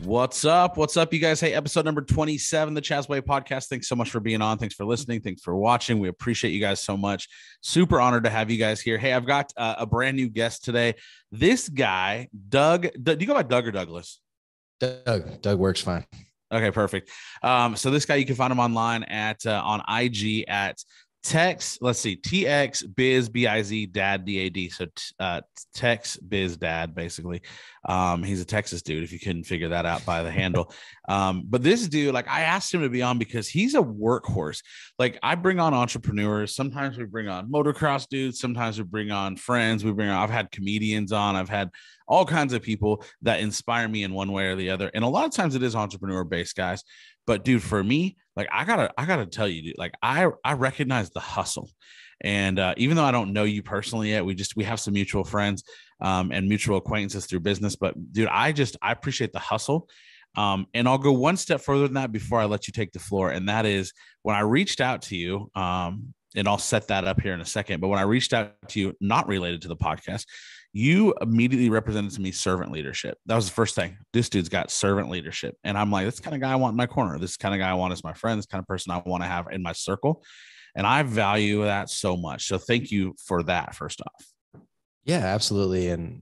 What's up? What's up, you guys? Hey, episode number 27, the Chaz Way podcast. Thanks so much for being on. Thanks for listening. Thanks for watching. We appreciate you guys so much. Super honored to have you guys here. Hey, I've got a brand new guest today. This guy, Doug. Do you go by Doug or Douglas? Doug works fine. Okay, perfect. So this guy, you can find him online at on IG at TX Biz BIZ Dad DAD. So Tex Biz Dad, basically. He's a Texas dude, if you couldn't figure that out by the handle. But this dude, like, I asked him to be on because he's a workhorse. Like, I bring on entrepreneurs. Sometimes we bring on motocross dudes. Sometimes we bring on friends. I've had comedians on. I've had all kinds of people that inspire me in one way or the other. And a lot of times it is entrepreneur based, guys. But dude, for me, like, I gotta tell you, dude, like, I recognize the hustle. And even though I don't know you personally yet, we have some mutual friends and mutual acquaintances through business. But dude, I appreciate the hustle. And I'll go one step further than that before I let you take the floor. And that is when I reached out to you, and I'll set that up here in a second. But when I reached out to you, not related to the podcast, you immediately represented to me servant leadership. That was the first thing. This dude's got servant leadership. And I'm like, this kind of guy I want in my corner. This kind of guy I want as my friend, this kind of person I want to have in my circle. And I value that so much. So thank you for that, first off. Yeah, absolutely. And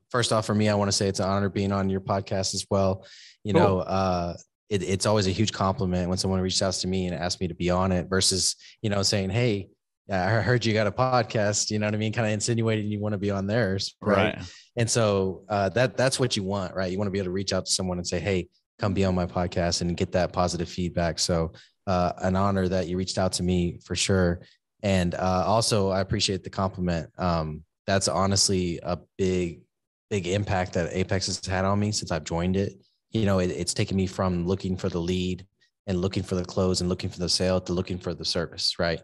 first off, for me, I want to say it's an honor being on your podcast as well. Cool. It's always a huge compliment when someone reaches out to me and asks me to be on it versus, saying, hey, I heard you got a podcast, you know what I mean? Kind of insinuating you want to be on theirs. Right. And so that's what you want, right? You want to be able to reach out to someone and say, hey, come be on my podcast and get that positive feedback. So an honor that you reached out to me for sure. And also I appreciate the compliment. That's honestly a big impact that Apex has had on me since I've joined it. It's taken me from looking for the lead and looking for the close and looking for the sale to looking for the service. Right.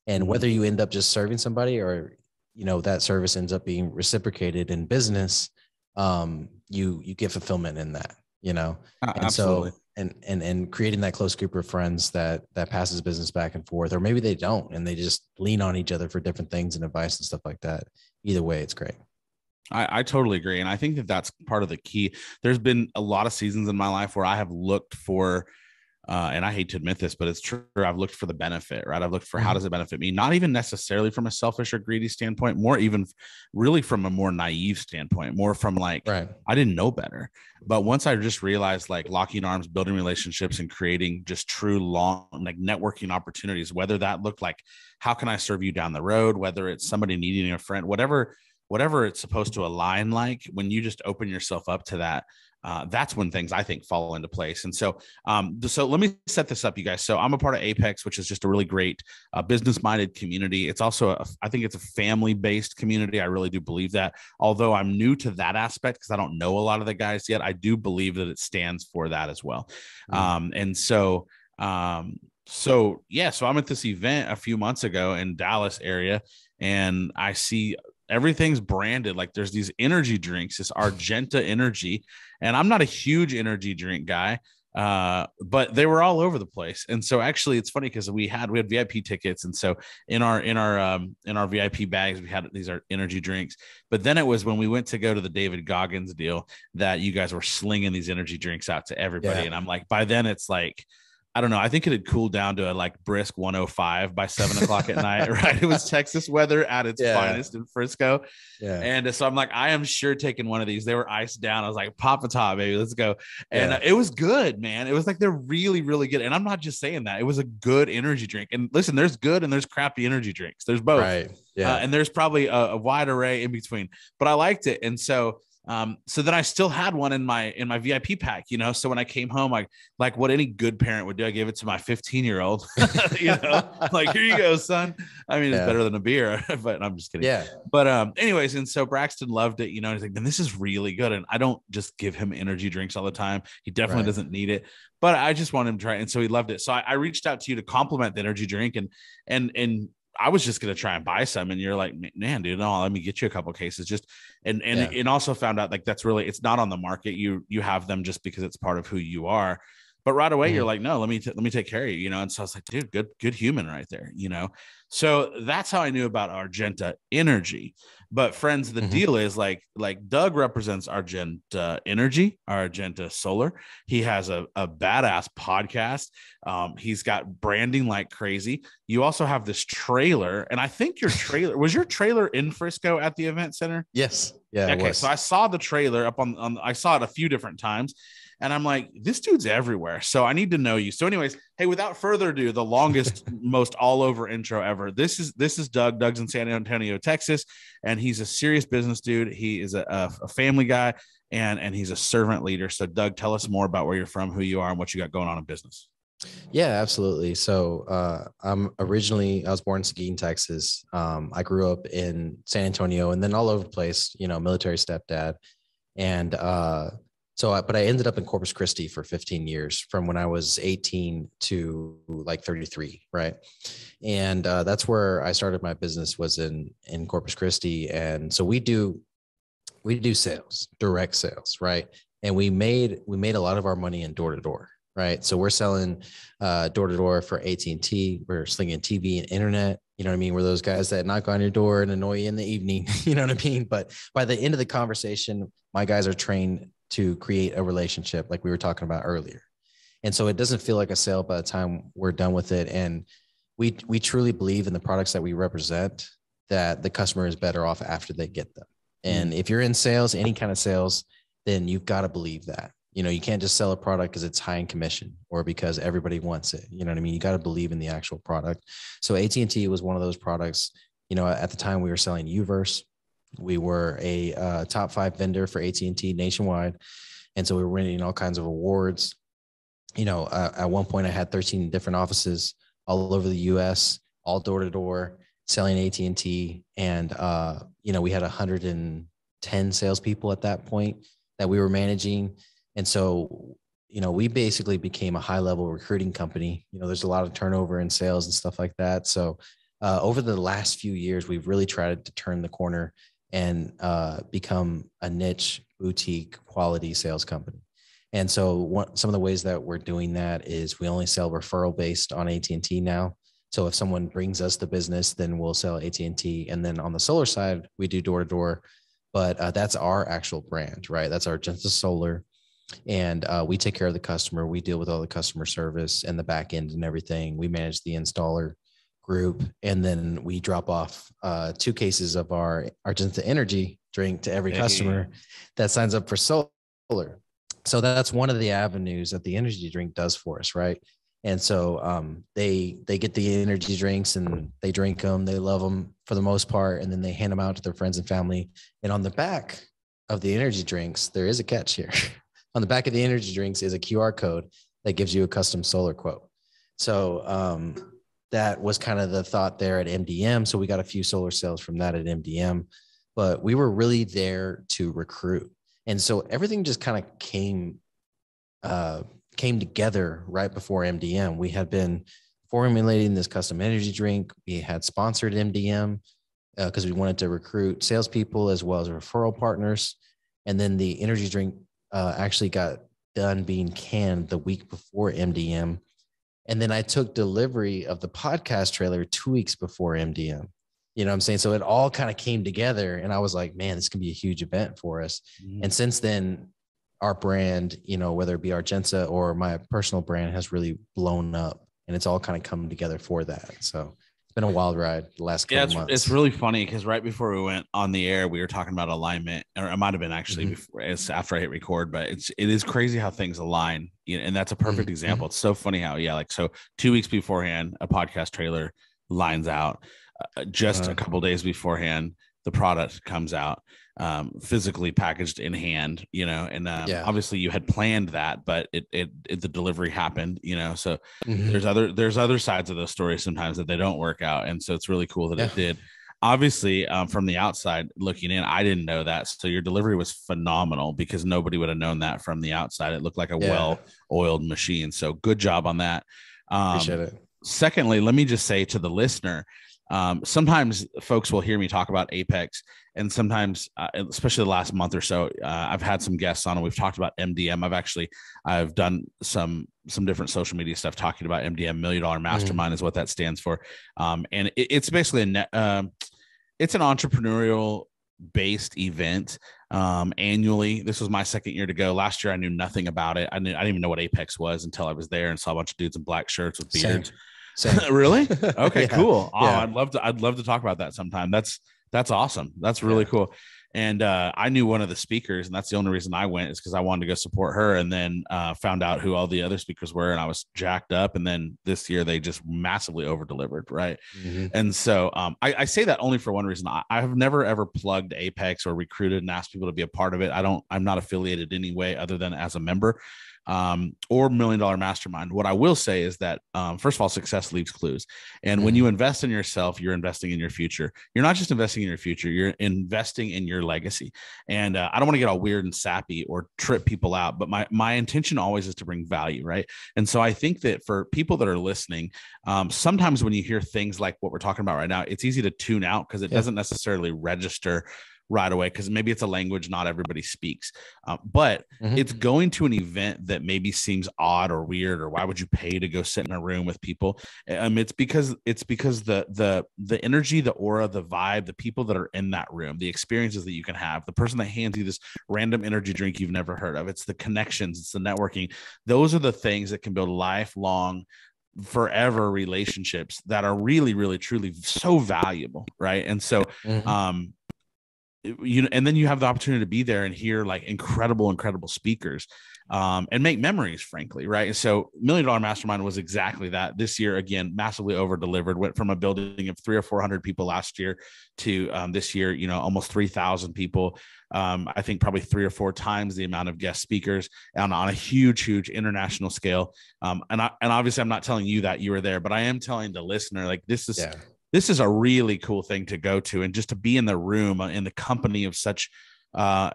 And whether you end up just serving somebody or, that service ends up being reciprocated in business, you get fulfillment in that, and Absolutely. So, and creating that close group of friends that passes business back and forth, or maybe they don't, and they just lean on each other for different things and advice and stuff like that. Either way, it's great. I totally agree. And I think that that's part of the key. There's been a lot of seasons in my life where I have looked for, and I hate to admit this, but it's true. I've looked for the benefit, right? I've looked for how does it benefit me? Not even necessarily from a selfish or greedy standpoint, more even really from a more naive standpoint, more from like, right. I didn't know better. But once I just realized like locking arms, building relationships and creating just true long, like networking opportunities, whether that looked like, how can I serve you down the road? Whether it's somebody needing a friend, whatever it's supposed to align, like when you just open yourself up to that, that's when things I think fall into place. And so let me set this up, you guys. So I'm a part of Apex, which is just a really great business-minded community. It's also, I think it's a family-based community. I really do believe that. Although I'm new to that aspect because I don't know a lot of the guys yet, I do believe that it stands for that as well. So I'm at this event a few months ago in Dallas area, and I see everything's branded. Like there's these energy drinks, this Argenta energy. And I'm not a huge energy drink guy, but they were all over the place. And so actually it's funny because we had VIP tickets. And so in our VIP bags, we had these are energy drinks. But then it was when we went to go to the David Goggins deal that you guys were slinging these energy drinks out to everybody. Yeah. And I'm like, by then it's like, I don't know. I think it had cooled down to a like brisk 105 by 7:00 at night, right? It was Texas weather at its finest in Frisco. Yeah. And so I'm like, I am sure taking one of these. They were iced down. I was like, pop a top, baby. Let's go. And it was good, man. It was like, they're really, really good. And I'm not just saying that. It was a good energy drink. And listen, there's good and there's crappy energy drinks. There's both. Right. Yeah. And there's probably a wide array in between, but I liked it. And so then I still had one in my VIP pack, so when I came home, like what any good parent would do, I gave it to my 15-year-old, like, here you go, son. I mean, it's better than a beer, but I'm just kidding. Yeah. But, anyways. And so Braxton loved it, he's like, man, this is really good. And I don't just give him energy drinks all the time. He definitely doesn't need it, but I just want him to try it. And so he loved it. So I reached out to you to compliment the energy drink and I was just going to try and buy some. And you're like, man, dude, no, let me get you a couple of cases just, and also found out like, that's really, it's not on the market. You have them just because it's part of who you are. But right away, you're Mhm. like, no, let me take care of you, you know? And so I was like, dude, good human right there, you know? So that's how I knew about Argenta Energy. But friends, the Mhm. deal is like Doug represents Argenta Energy, Argenta Solar. He has a badass podcast. He's got branding like crazy. You also have this trailer, and I think your trailer in Frisco at the event center? Yes. Yeah, it Okay, so was. I saw the trailer up on I saw it a few different times, and I'm like, this dude's everywhere. So I need to know you. So, anyways, hey, without further ado, the longest, most all over intro ever. This is Doug. Doug's in San Antonio, Texas, and he's a serious business dude. He is a family guy, and he's a servant leader. So, Doug, tell us more about where you're from, who you are, and what you got going on in business. Yeah, absolutely. So I was born in Seguin, Texas. I grew up in San Antonio and then all over the place, you know, military stepdad. And but I ended up in Corpus Christi for 15 years from when I was 18 to like 33. Right. And that's where I started my business, was in Corpus Christi. And so we do sales, direct sales. Right. And we made a lot of our money in door to door. Right. So we're selling door to door for AT&T. We're slinging TV and internet. You know what I mean? We're those guys that knock on your door and annoy you in the evening. You know what I mean? But by the end of the conversation, my guys are trained to create a relationship like we were talking about earlier. And so it doesn't feel like a sale by the time we're done with it. And we truly believe in the products that we represent, that the customer is better off after they get them. And if you're in sales, any kind of sales, then you've got to believe that. You know, you can't just sell a product because it's high in commission or because everybody wants it. You know what I mean? You got to believe in the actual product. So AT&T was one of those products. You know, at the time we were selling Uverse. We were a top 5 vendor for AT&T nationwide. And so we were winning all kinds of awards. You know, at one point I had 13 different offices all over the US, all door to door, selling AT&T. And, you know, we had 110 salespeople at that point that we were managing. And so, you know, we basically became a high level recruiting company. You know, there's a lot of turnover in sales and stuff like that. So over the last few years, we've really tried to turn the corner and become a niche boutique quality sales company. And so some of the ways that we're doing that is we only sell referral based on AT&T now. So if someone brings us the business, then we'll sell AT&T. And then on the solar side, we do door to door, but that's our actual brand, right? That's Argenta Solar. And we take care of the customer. We deal with all the customer service and the back end and everything. We manage the installer group. And then we drop off 2 cases of our Argenta Energy drink to every customer that signs up for solar. So that's one of the avenues that the energy drink does for us, right? And so they get the energy drinks and they drink them. They love them for the most part. And then they hand them out to their friends and family. And on the back of the energy drinks, there is a catch here. On the back of the energy drinks is a QR code that gives you a custom solar quote. So that was kind of the thought there at MDM. So we got a few solar sales from that at MDM, but we were really there to recruit. And so everything just kind of came together right before MDM. We had been formulating this custom energy drink. We had sponsored MDM because we wanted to recruit salespeople as well as referral partners. And then the energy drink actually got done being canned the week before MDM. And then I took delivery of the podcast trailer 2 weeks before MDM. You know what I'm saying? So it all kind of came together and I was like, man, this can be a huge event for us. And since then, our brand, you know, whether it be Argenta or my personal brand, has really blown up and it's all kind of come together for that. So it's been a wild ride the last couple months. It's really funny because right before we went on the air, we were talking about alignment, or it might have been actually before, it's after I hit record, but it is crazy how things align. You know, and that's a perfect example. It's so funny how, like, so 2 weeks beforehand, a podcast trailer lines out. Just a couple days beforehand, the product comes out, physically packaged in hand, you know, and obviously you had planned that, but the delivery happened, you know, so there's other sides of those stories sometimes that they don't work out. And so it's really cool that it did. Obviously, from the outside looking in, I didn't know that. So your delivery was phenomenal because nobody would have known that from the outside. It looked like a well-oiled machine. So good job on that. Appreciate it. Secondly, let me just say to the listener, sometimes folks will hear me talk about Apex, and sometimes, especially the last month or so, I've had some guests on and we've talked about MDM. I've done some some different social media stuff talking about MDM, Million Dollar Mastermind is what that stands for. And it's basically it's an entrepreneurial based event annually. This was my second year to go. Last year I knew nothing about it. I didn't even know what Apex was until I was there and saw a bunch of dudes in black shirts with beards. Same. Really? Okay, Yeah. cool. Oh, Yeah. I'd love to talk about that sometime. That's awesome. That's really cool. And I knew one of the speakers, and that's the only reason I went, is because I wanted to go support her. And then found out who all the other speakers were, and I was jacked up. And then this year they just massively over delivered, right? Mm-hmm. And so I say that only for one reason. I have never ever plugged Apex or recruited and asked people to be a part of it. I'm not affiliated anyway, other than as a member. Or Million Dollar Mastermind. What I will say is that, first of all, success leaves clues. And when you invest in yourself, you're investing in your future. You're not just investing in your future, you're investing in your legacy. And I don't want to get all weird and sappy or trip people out, but my intention always is to bring value, right? And so I think that for people that are listening, sometimes when you hear things like what we're talking about right now, it's easy to tune out because it doesn't necessarily register right away, because maybe it's a language not everybody speaks, but it's going to an event that maybe seems odd or weird, or why would you pay to go sit in a room with people? It's because the energy, the aura, the vibe, the people that are in that room, the experiences that you can have, the person that hands you this random energy drink you've never heard of, it's the connections, it's the networking. Those are the things that can build lifelong, forever relationships that are really, really, truly so valuable, right? And so and then you have the opportunity to be there and hear like incredible speakers, and make memories, frankly, right? And so Million Dollar Mastermind was exactly that. This year, again, massively over delivered. Went from a building of 300 or 400 people last year to this year, almost 3,000 people. I think probably 3 or 4 times the amount of guest speakers, on a huge international scale. And obviously I'm not telling you that you were there, but I am telling the listener, like, this is a really cool thing to go to, and just to be in the room, in the company of such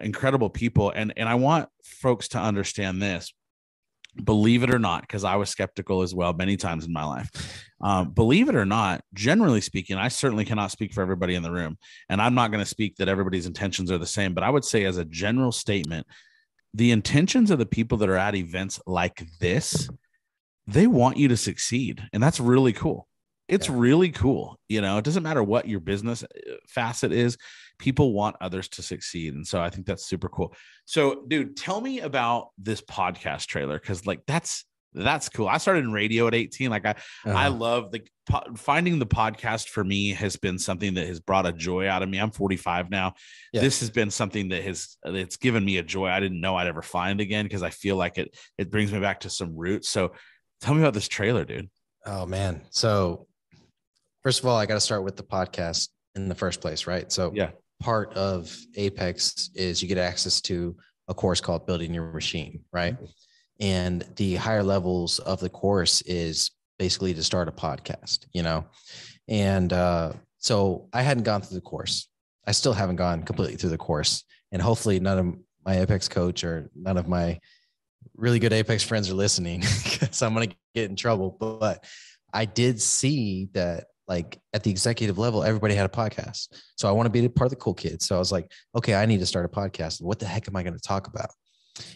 incredible people. And I want folks to understand this, believe it or not, because I was skeptical as well many times in my life. Believe it or not, generally speaking, I certainly cannot speak for everybody in the room, and I'm not going to speak that everybody's intentions are the same, but I would say, as a general statement, the intentions of the people that are at events like this, they want you to succeed. And that's really cool. It's really cool. It doesn't matter what your business facet is. People want others to succeed. And so I think that's super cool. So, dude, tell me about this podcast trailer. Cause like, that's cool. I started in radio at 18. Like I love finding the podcast for me has been something that has brought a joy out of me. I'm 45 now. Yeah. This has been something that it's given me a joy I didn't know I'd ever find again, because I feel like it brings me back to some roots. So tell me about this trailer, dude. Oh man. So first of all, I got to start with the podcast in the first place, right? So part of Apex is you get access to a course called Building Your Machine, right? And the higher levels of the course is basically to start a podcast, And so I hadn't gone through the course. I still haven't gone completely through the course. And hopefully none of my Apex coach or none of my really good Apex friends are listening, because I'm going to get in trouble. But I did see that, like, at the executive level, everybody had a podcast. So I want to be part of the cool kids. So I was like, okay, I need to start a podcast. What the heck am I going to talk about?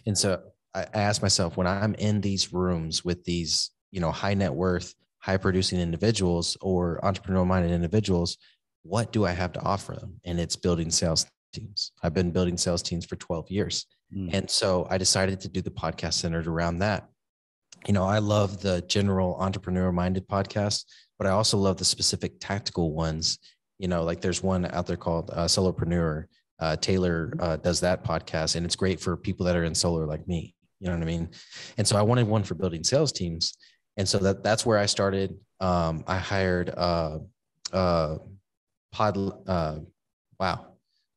And so I asked myself, when I'm in these rooms with these, high net worth, high producing individuals or entrepreneurial minded individuals, what do I have to offer them? And it's building sales teams. I've been building sales teams for 12 years. And so I decided to do the podcast centered around that. I love the general entrepreneur minded podcast, but I also love the specific tactical ones. Like there's one out there called Solopreneur. Taylor does that podcast, and it's great for people that are in solar like me. You know what I mean? And so I wanted one for building sales teams. And so that's where I started. I hired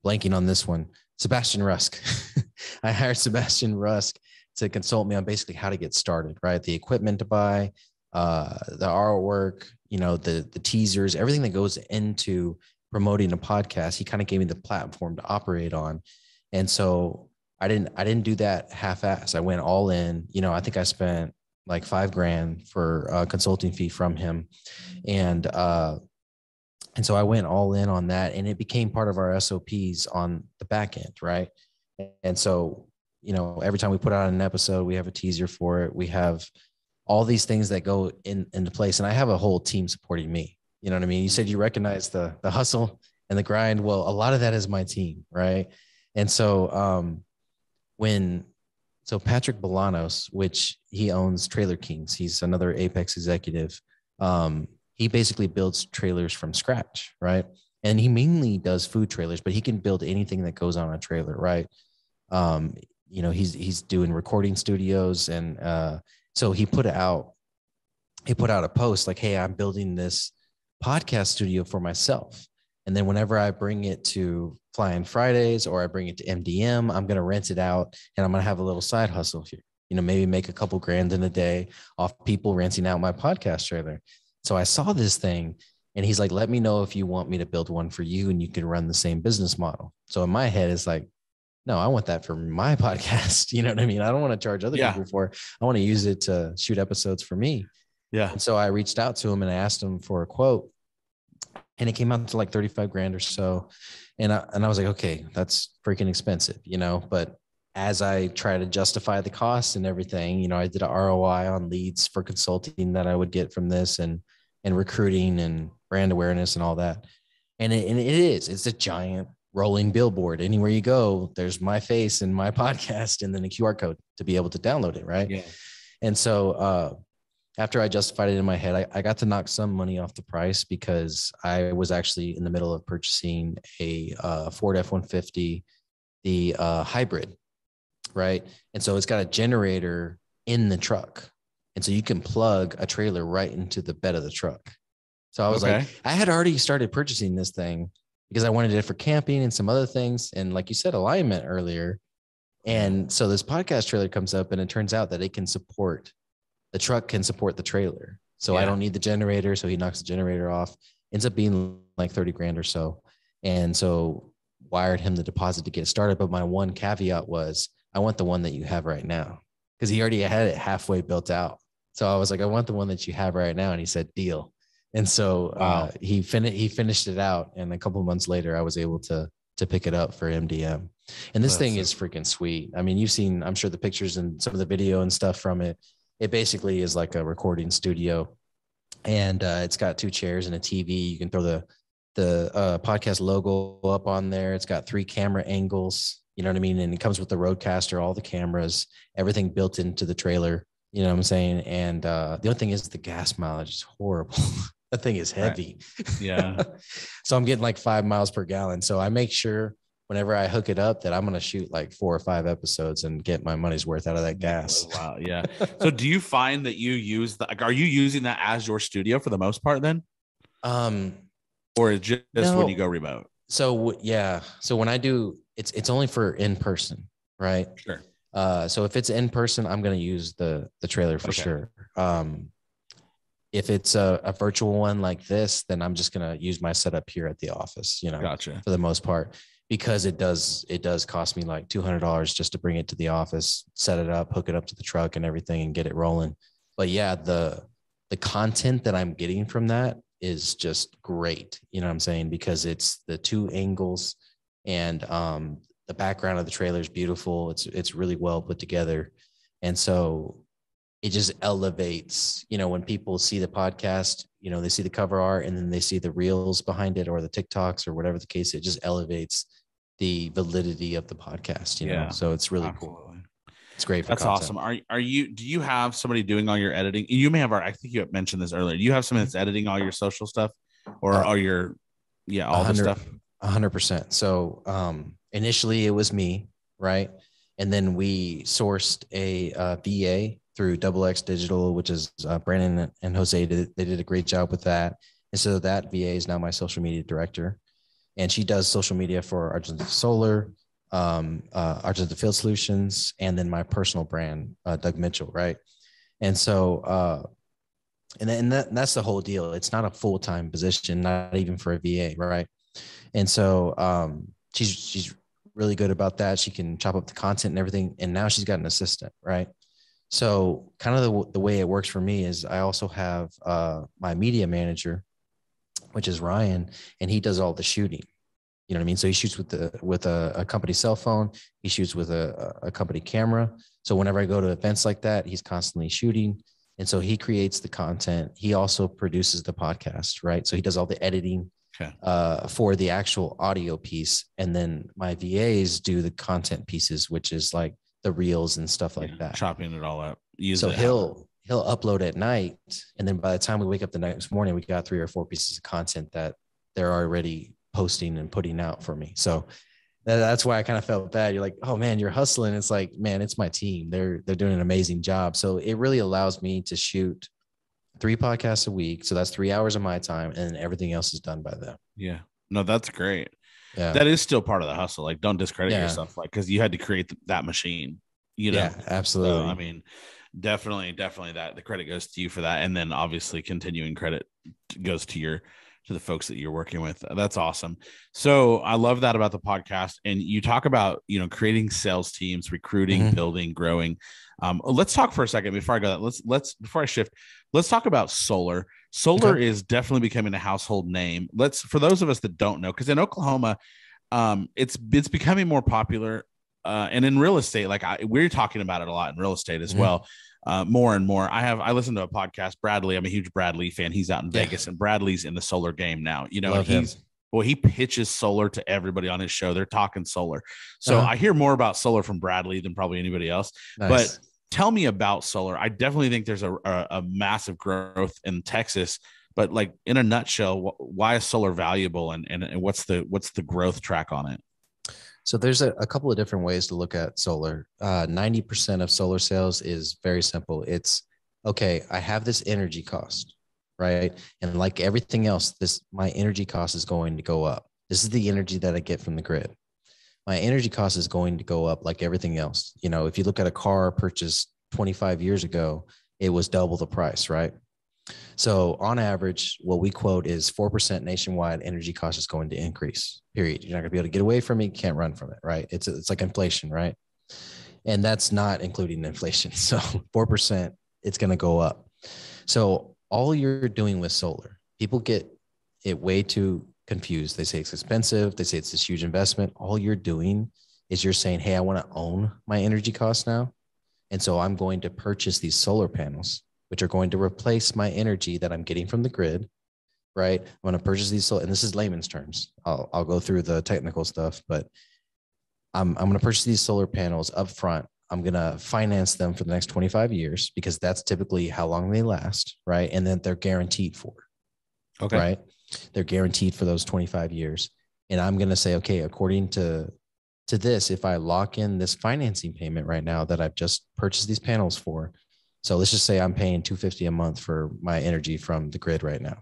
blanking on this one, Sebastian Rusk. I hired Sebastian Rusk to consult me on basically how to get started, right? The equipment to buy, the artwork, the teasers, everything that goes into promoting a podcast. He kind of gave me the platform to operate on. And so I didn't do that half-ass. I went all in. I think I spent like $5,000 for a consulting fee from him. And so I went all in on that, and it became part of our SOPs on the back end, right? And so, every time we put out an episode, we have a teaser for it. We have, all these things that go into place. And I have a whole team supporting me. You know what I mean? You said you recognize the hustle and the grind. Well, a lot of that is my team, right? And so so Patrick Bolanos, which he owns Trailer Kings, he's another Apex executive. He basically builds trailers from scratch, right? And he mainly does food trailers, but he can build anything that goes on a trailer, right? He's doing recording studios, and so he put out a post like, "Hey, I'm building this podcast studio for myself, and then whenever I bring it to Flying Fridays or I bring it to MDM, I'm gonna rent it out, and I'm gonna have a little side hustle here. Maybe make a couple grand in a day off people renting out my podcast trailer." So I saw this thing. And he's like, "Let me know if you want me to build one for you and you can run the same business model." So in my head, it's like, no, I want that for my podcast. You know what I mean? I don't want to charge other people for it. I want to use it to shoot episodes for me. Yeah. And so I reached out to him and I asked him for a quote, and it came out to like 35 grand or so. And I was like, okay, that's freaking expensive, but as I try to justify the cost and everything, I did an ROI on leads for consulting that I would get from this, and recruiting and brand awareness and all that. And it's a giant rolling billboard. Anywhere you go, there's my face and my podcast and then a QR code to be able to download it. Right. Yeah. And so after I justified it in my head, I got to knock some money off the price because I was actually in the middle of purchasing a Ford F-150, the hybrid. Right. And so it's got a generator in the truck. And so you can plug a trailer right into the bed of the truck. So I was like, I had already started purchasing this thing because I wanted it for camping and some other things. And like you said, alignment earlier. And so this podcast trailer comes up and it turns out that the truck can support the trailer. So I don't need the generator. So he knocks the generator off, ends up being like 30 grand or so. And so wired him the deposit to get started. But my one caveat was, I want the one that you have right now, because he already had it halfway built out. So I was like, I want the one that you have right now. And he said, deal. And so he finished it out. And a couple of months later, I was able to pick it up for MDM. And this thing is freaking sweet. I mean, you've seen, I'm sure, the pictures and some of the video and stuff from it. It basically is like a recording studio. And it's got 2 chairs and a TV. You can throw the podcast logo up on there. It's got 3 camera angles. You know what I mean? And it comes with the Rodecaster, all the cameras, everything built into the trailer. You know what I'm saying? And the other thing is the gas mileage is horrible. That thing is heavy. Right. Yeah. So I'm getting like 5 miles per gallon. So I make sure whenever I hook it up that I'm going to shoot like 4 or 5 episodes and get my money's worth out of that gas. Wow. Yeah. So do you find that you use are you using that as your studio for the most part then? Or just when you go remote? So yeah. So when I do, it's only for in person, right? Sure. So if it's in person, I'm going to use the trailer for sure. If it's a virtual one like this, then I'm just going to use my setup here at the office, Gotcha. For the most part, because it does cost me like $200 just to bring it to the office, set it up, hook it up to the truck and everything and get it rolling. But yeah, the content that I'm getting from that is just great. You know what I'm saying? Because it's the 2 angles and the background of the trailer is beautiful. It's really well put together. And so it just elevates, when people see the podcast, they see the cover art and then they see the reels behind it or the TikToks or whatever the case, it just elevates the validity of the podcast, so it's really cool. It's great. That's content. Awesome. Do you have somebody doing all your editing? You may have, I think you mentioned this earlier. Do you have somebody that's editing all your social stuff or all your, all the stuff? 100%. So, initially it was me. Right. And then we sourced a VA through XX Digital, which is Brandon and Jose. They did a great job with that. And so that VA is now my social media director. And she does social media for Argenta Solar, Argenta Field Solutions, and then my personal brand, Doug Mitchell. Right. And so, that's the whole deal. It's not a full-time position, not even for a VA. Right. And so she's really good about that. She can chop up the content and everything. And now she's got an assistant. Right. So kind of the way it works for me is I also have my media manager, which is Ryan, and he does all the shooting. You know what I mean? So he shoots with a company cell phone. He shoots with a company camera. So whenever I go to events like that, he's constantly shooting. And so he creates the content. He also produces the podcast, right? So he does all the editing for the actual audio piece. And then my VAs do the content pieces, which is like the reels and stuff like that. Chopping it all up. So he'll upload at night. And then by the time we wake up the next morning, we got 3 or 4 pieces of content that they're already posting and putting out for me. So that's why I kind of felt bad. You're like, oh man, you're hustling. It's like, man, it's my team. They're doing an amazing job. So it really allows me to shoot 3 podcasts a week. So that's 3 hours of my time, and everything else is done by them. Yeah. No, that's great. Yeah. That is still part of the hustle. Like, don't discredit yourself, like, because you had to create that machine, you know? Yeah, absolutely. So, I mean, definitely that the credit goes to you for that. And then obviously continuing credit goes to the folks that you're working with. That's awesome. So I love that about the podcast. And you talk about, creating sales teams, recruiting, building, growing. Let's talk for a second before I go. Before I shift, let's talk about solar. Solar is definitely becoming a household name. For those of us that don't know, because in Oklahoma, it's becoming more popular. And in real estate, like we're talking about it a lot in real estate as well. More and more. I listen to a podcast, Bradley. I'm a huge Bradley fan. He's out in Vegas, and Bradley's in the solar game now, and he pitches solar to everybody on his show. They're talking solar. So I hear more about solar from Bradley than probably anybody else. Nice. But tell me about solar. I definitely think there's a massive growth in Texas, but like in a nutshell, why is solar valuable, and what's the growth track on it? So there's a couple of different ways to look at solar. 90% of solar sales is very simple. It's, okay, I have this energy cost, right? And like everything else, my energy cost is going to go up. This is the energy that I get from the grid. My energy cost is going to go up like everything else. If you look at a car purchased 25 years ago, it was double the price, right? So on average, what we quote is 4% nationwide energy cost is going to increase, period. You're not gonna be able to get away from it. You can't run from it, right? It's like inflation, right? And that's not including inflation. So 4%, it's gonna go up. So all you're doing with solar, people get it way too confused. They say it's expensive. They say it's this huge investment. All you're doing is you're saying, hey, I wanna own my energy costs now. And so I'm going to purchase these solar panels, which are going to replace my energy that I'm getting from the grid, right? I'm going to purchase these, and this is layman's terms. I'll go through the technical stuff, but I'm going to purchase these solar panels up front. I'm going to finance them for the next 25 years because that's typically how long they last, right? And then they're guaranteed for, right? They're guaranteed for those 25 years. And I'm going to say, okay, according to this, if I lock in this financing payment right now that I've just purchased these panels for, so let's just say I'm paying $250 a month for my energy from the grid right now.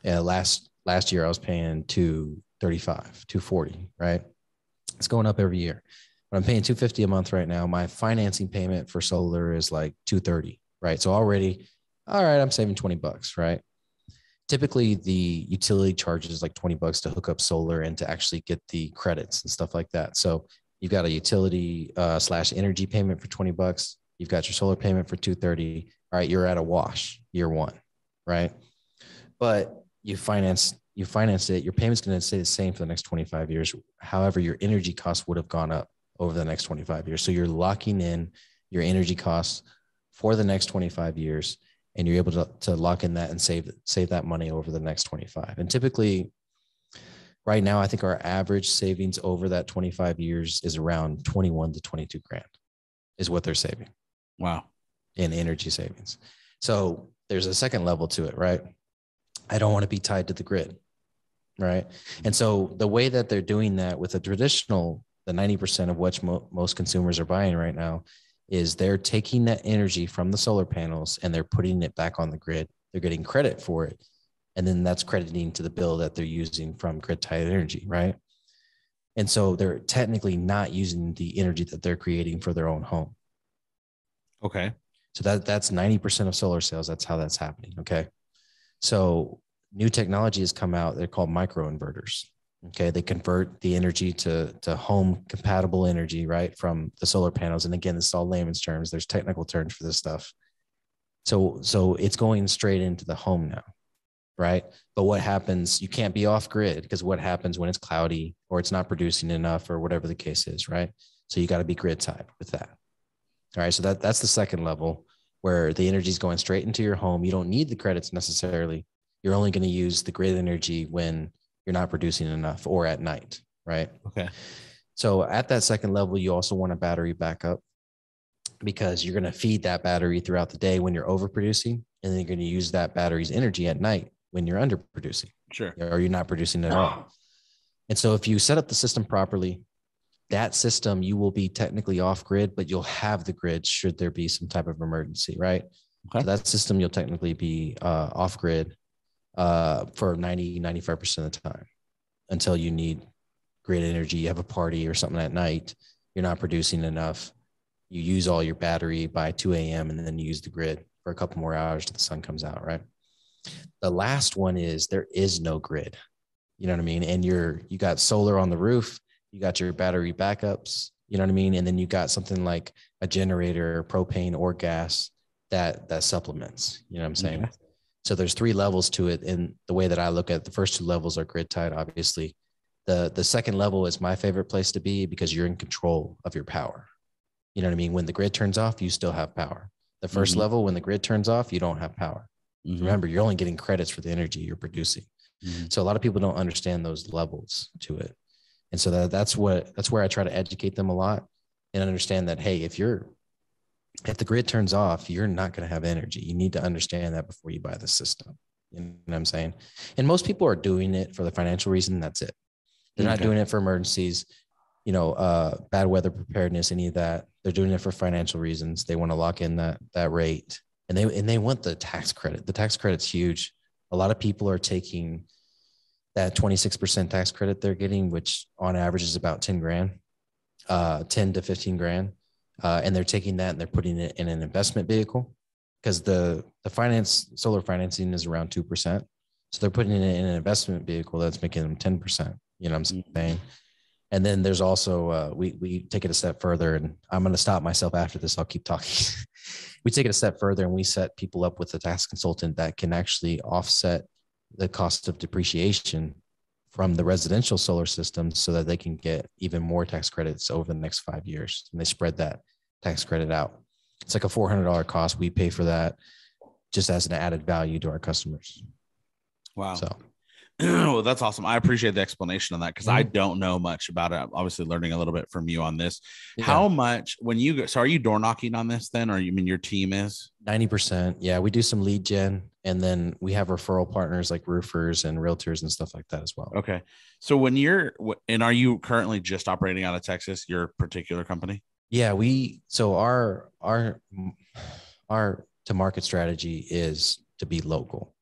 And last year I was paying $235, $240, right? It's going up every year. But I'm paying $250 a month right now. My financing payment for solar is like $230, right? So already, all right, I'm saving $20, right? Typically the utility charges like $20 to hook up solar and to actually get the credits and stuff like that. So you've got a utility / energy payment for $20. You've got your solar payment for $230. All right, you're at a wash year one, right? But you financed it. Your payment's going to stay the same for the next 25 years. However, your energy costs would have gone up over the next 25 years. So you're locking in your energy costs for the next 25 years, and you're able to lock in that and save that money over the next 25. And typically, right now, I think our average savings over that 25 years is around 21 to 22 grand is what they're saving. Wow. In energy savings. So there's a second level to it, right? I don't want to be tied to the grid, right? And so the way that they're doing that with the 90% of what most consumers are buying right now is they're taking that energy from the solar panels and they're putting it back on the grid. They're getting credit for it. And then that's crediting to the bill that they're using from grid tied energy, right? And so they're technically not using the energy that they're creating for their own home. Okay. So that's 90% of solar sales. That's how that's happening. Okay. So new technology has come out. They're called microinverters. Okay. They convert the energy to home compatible energy, right? From the solar panels. And again, this is all layman's terms. There's technical terms for this stuff. So it's going straight into the home now. Right. But what happens, you can't be off grid because what happens when it's cloudy or it's not producing enough or whatever the case is. Right. So you got to be grid tied with that. All right. So that's the second level where the energy is going straight into your home. You don't need the credits necessarily. You're only going to use the grid energy when you're not producing enough or at night, right? Okay. So at that second level, you also want a battery backup because you're going to feed that battery throughout the day when you're overproducing, and then you're going to use that battery's energy at night when you're underproducing. Sure. Or you're not producing at all. And so if you set up the system properly, that system, you will be technically off grid, but you'll have the grid should there be some type of emergency, right? Okay. So that system, you'll technically be off grid for 95% of the time until you need grid energy. You have a party or something at night, you're not producing enough. You use all your battery by 2 a.m. and then you use the grid for a couple more hours till the sun comes out, right? The last one is there is no grid. You know what I mean? And you got solar on the roof, you got your battery backups, you know what I mean? And then you got something like a generator, propane or gas that supplements, you know what I'm saying? Yeah. So there's 3 levels to it. And the way that I look at it, the first 2 levels are grid tied, obviously. The second level is my favorite place to be because you're in control of your power. You know what I mean? When the grid turns off, you still have power. The first level, when the grid turns off, you don't have power. Remember, you're only getting credits for the energy you're producing. So a lot of people don't understand those levels to it. And so that's where I try to educate them a lot and understand that, hey, if the grid turns off, you're not going to have energy. You need to understand that before you buy the system. You know what I'm saying? And most people are doing it for the financial reason. That's it. They're not doing it for emergencies, bad weather preparedness, any of that. They're doing it for financial reasons. They want to lock in that rate, and they want the tax credit. The tax credit's huge. A lot of people are taking that 26% tax credit they're getting, which on average is about 10 grand, 10 to 15 grand. And they're taking that and they're putting it in an investment vehicle because the solar financing is around 2%. So they're putting it in an investment vehicle that's making them 10%. You know what I'm saying? And then there's also, we take it a step further, and I'm going to stop myself after this. I'll keep talking. We take it a step further and we set people up with a tax consultant that can actually offset the cost of depreciation from the residential solar systems so that they can get even more tax credits over the next 5 years. And they spread that tax credit out. It's like a $400 cost. We pay for that just as an added value to our customers. Wow. So. Well, that's awesome. I appreciate the explanation on that because I don't know much about it. Obviously learning a little bit from you on this. Yeah. How much when you go, so are you door knocking on this then, or you mean your team is 90%? Yeah. We do some lead gen, and then we have referral partners like roofers and realtors and stuff like that as well. Okay. So are you currently just operating out of Texas, your particular company? Yeah, so our to market strategy is to be local.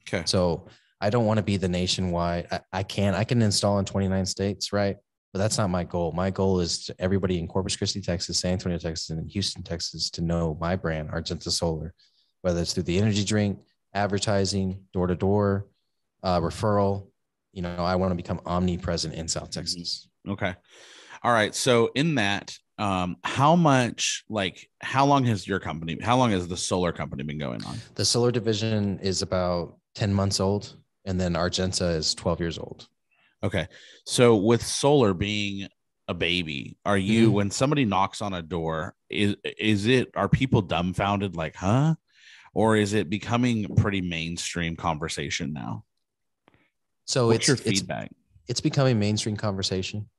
Okay. So I don't want to be the nationwide. I can install in 29 states, right? But that's not my goal. My goal is everybody in Corpus Christi, Texas, San Antonio, Texas, and Houston, Texas to know my brand, Argenta Solar, whether it's through the energy drink, advertising, door-to-door, referral. I want to become omnipresent in South Texas. Okay. All right. So in that, how long has the solar company been going on? The solar division is about 10 months old. And then Argenta is 12 years old. Okay. So with solar being a baby, are you, when somebody knocks on a door, are people dumbfounded like, huh? Or is it becoming pretty mainstream conversation now? So what's your feedback? It's becoming mainstream conversation.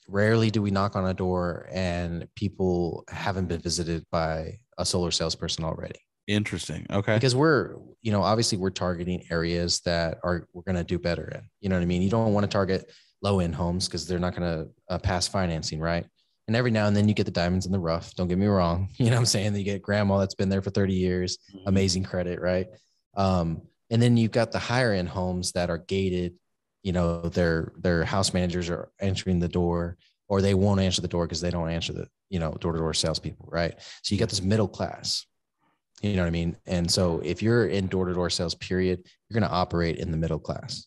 Rarely do we knock on a door and people haven't been visited by a solar salesperson already. Interesting. Okay. Because obviously we're targeting areas that we're going to do better in. You know what I mean? You don't want to target low end homes because they're not going to pass financing, right? And every now and then you get the diamonds in the rough. Don't get me wrong. You know what I'm saying? You get grandma that's been there for 30 years, amazing credit, right? And then you've got the higher end homes that are gated. Their house managers are answering the door, or they won't answer the door because they don't answer the door-to-door salespeople, right? So you got this middle class. You know what I mean? And so if you're in door-to-door sales, period, you're going to operate in the middle class,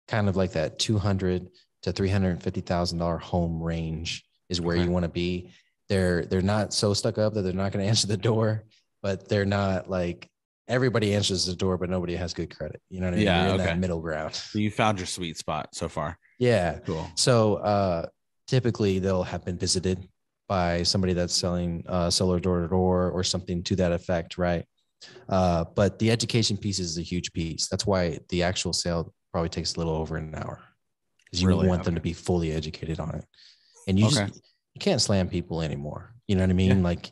kind of like that $200,000 to $350,000 home range is where you want to be. They're not so stuck up that they're not going to answer the door, but they're not like everybody answers the door, but nobody has good credit. You know what I mean? Yeah. You're in that middle ground. So you found your sweet spot so far. Yeah. Cool. So typically they'll have been visited by somebody that's selling solar door to door or something to that effect, right? But the education piece is a huge piece. That's why the actual sale probably takes a little over an hour, because you Really? want them to be fully educated on it. And you you can't slam people anymore. You know what I mean? Yeah. Like,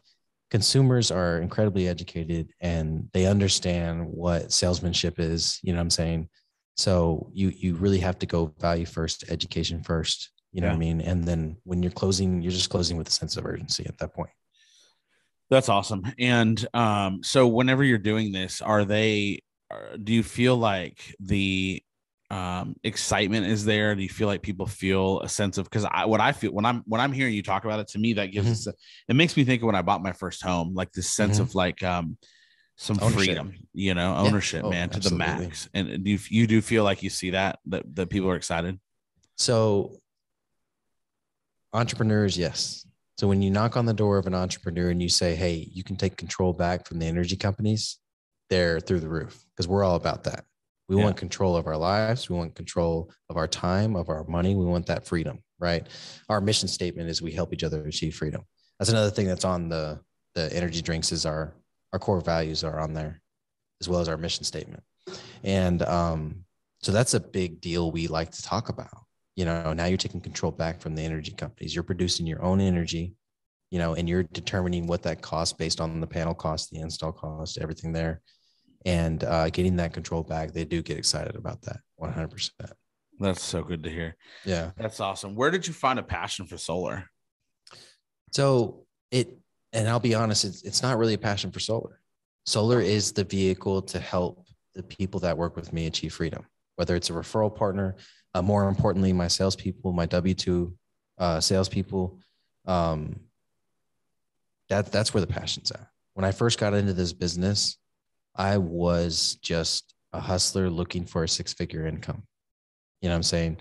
consumers are incredibly educated and they understand what salesmanship is. You know what I'm saying? So you really have to go value first, education first. You know what I mean? And then when you're closing, you're just closing with a sense of urgency at that point. That's awesome. And so whenever you're doing this, do you feel like the excitement is there? Do you feel like people feel a sense of, because what I feel when I'm hearing you talk about it, to me, that gives us it makes me think of when I bought my first home, like this sense of like some ownership. Freedom, ownership, man, to the max. And you do feel like you see that people are excited? So entrepreneurs, yes. So when you knock on the door of an entrepreneur and you say, hey, you can take control back from the energy companies, they're through the roof, because we're all about that. We want control of our lives. We want control of our time, of our money. We want that freedom, right? Our mission statement is we help each other achieve freedom. That's another thing that's on the energy drinks, is our core values are on there, as well as our mission statement. And so that's a big deal we like to talk about. Now you're taking control back from the energy companies. You're producing your own energy, and you're determining what that costs based on the panel cost, the install cost, everything there. And getting that control back, they do get excited about that 100%. That's so good to hear. Yeah. That's awesome. Where did you find a passion for solar? So and I'll be honest, it's not really a passion for solar. Solar is the vehicle to help the people that work with me achieve freedom, whether it's a referral partner, more importantly, my salespeople, my W-2 salespeople. That's where the passion's at. When I first got into this business, I was just a hustler looking for a six-figure income. You know what I'm saying?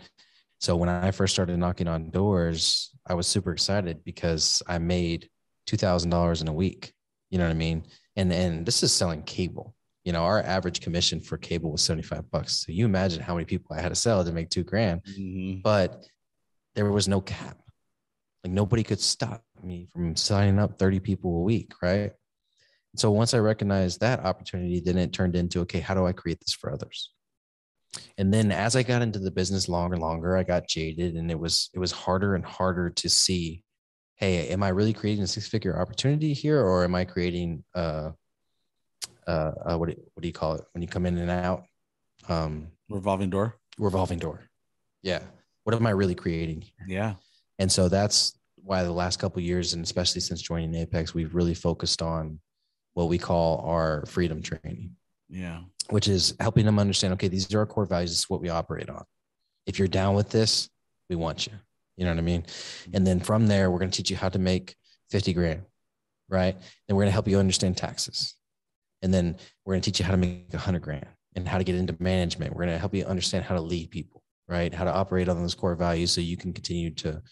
So when I first started knocking on doors, I was super excited because I made $2,000 in a week. You know what I mean? And this is selling cable. Our average commission for cable was $75. So you imagine how many people I had to sell to make $2,000, but there was no cap. Like, nobody could stop me from signing up 30 people a week. Right. So once I recognized that opportunity, then it turned into, okay, how do I create this for others? And then as I got into the business longer, I got jaded, and it was harder and harder to see, hey, am I really creating a six-figure opportunity here, or am I creating what do you call it when you come in and out? Revolving door. Yeah. What am I really creating here? Yeah. And so that's why the last couple of years, and especially since joining Apex, we've really focused on what we call our freedom training. Yeah. Which is helping them understand, okay, these are our core values. This is what we operate on. If you're down with this, we want you. You know what I mean? And then from there, we're going to teach you how to make $50,000, right? Then we're going to help you understand taxes. And then we're going to teach you how to make $100,000 and how to get into management. We're going to help you understand how to lead people, right? How to operate on those core values so you can continue to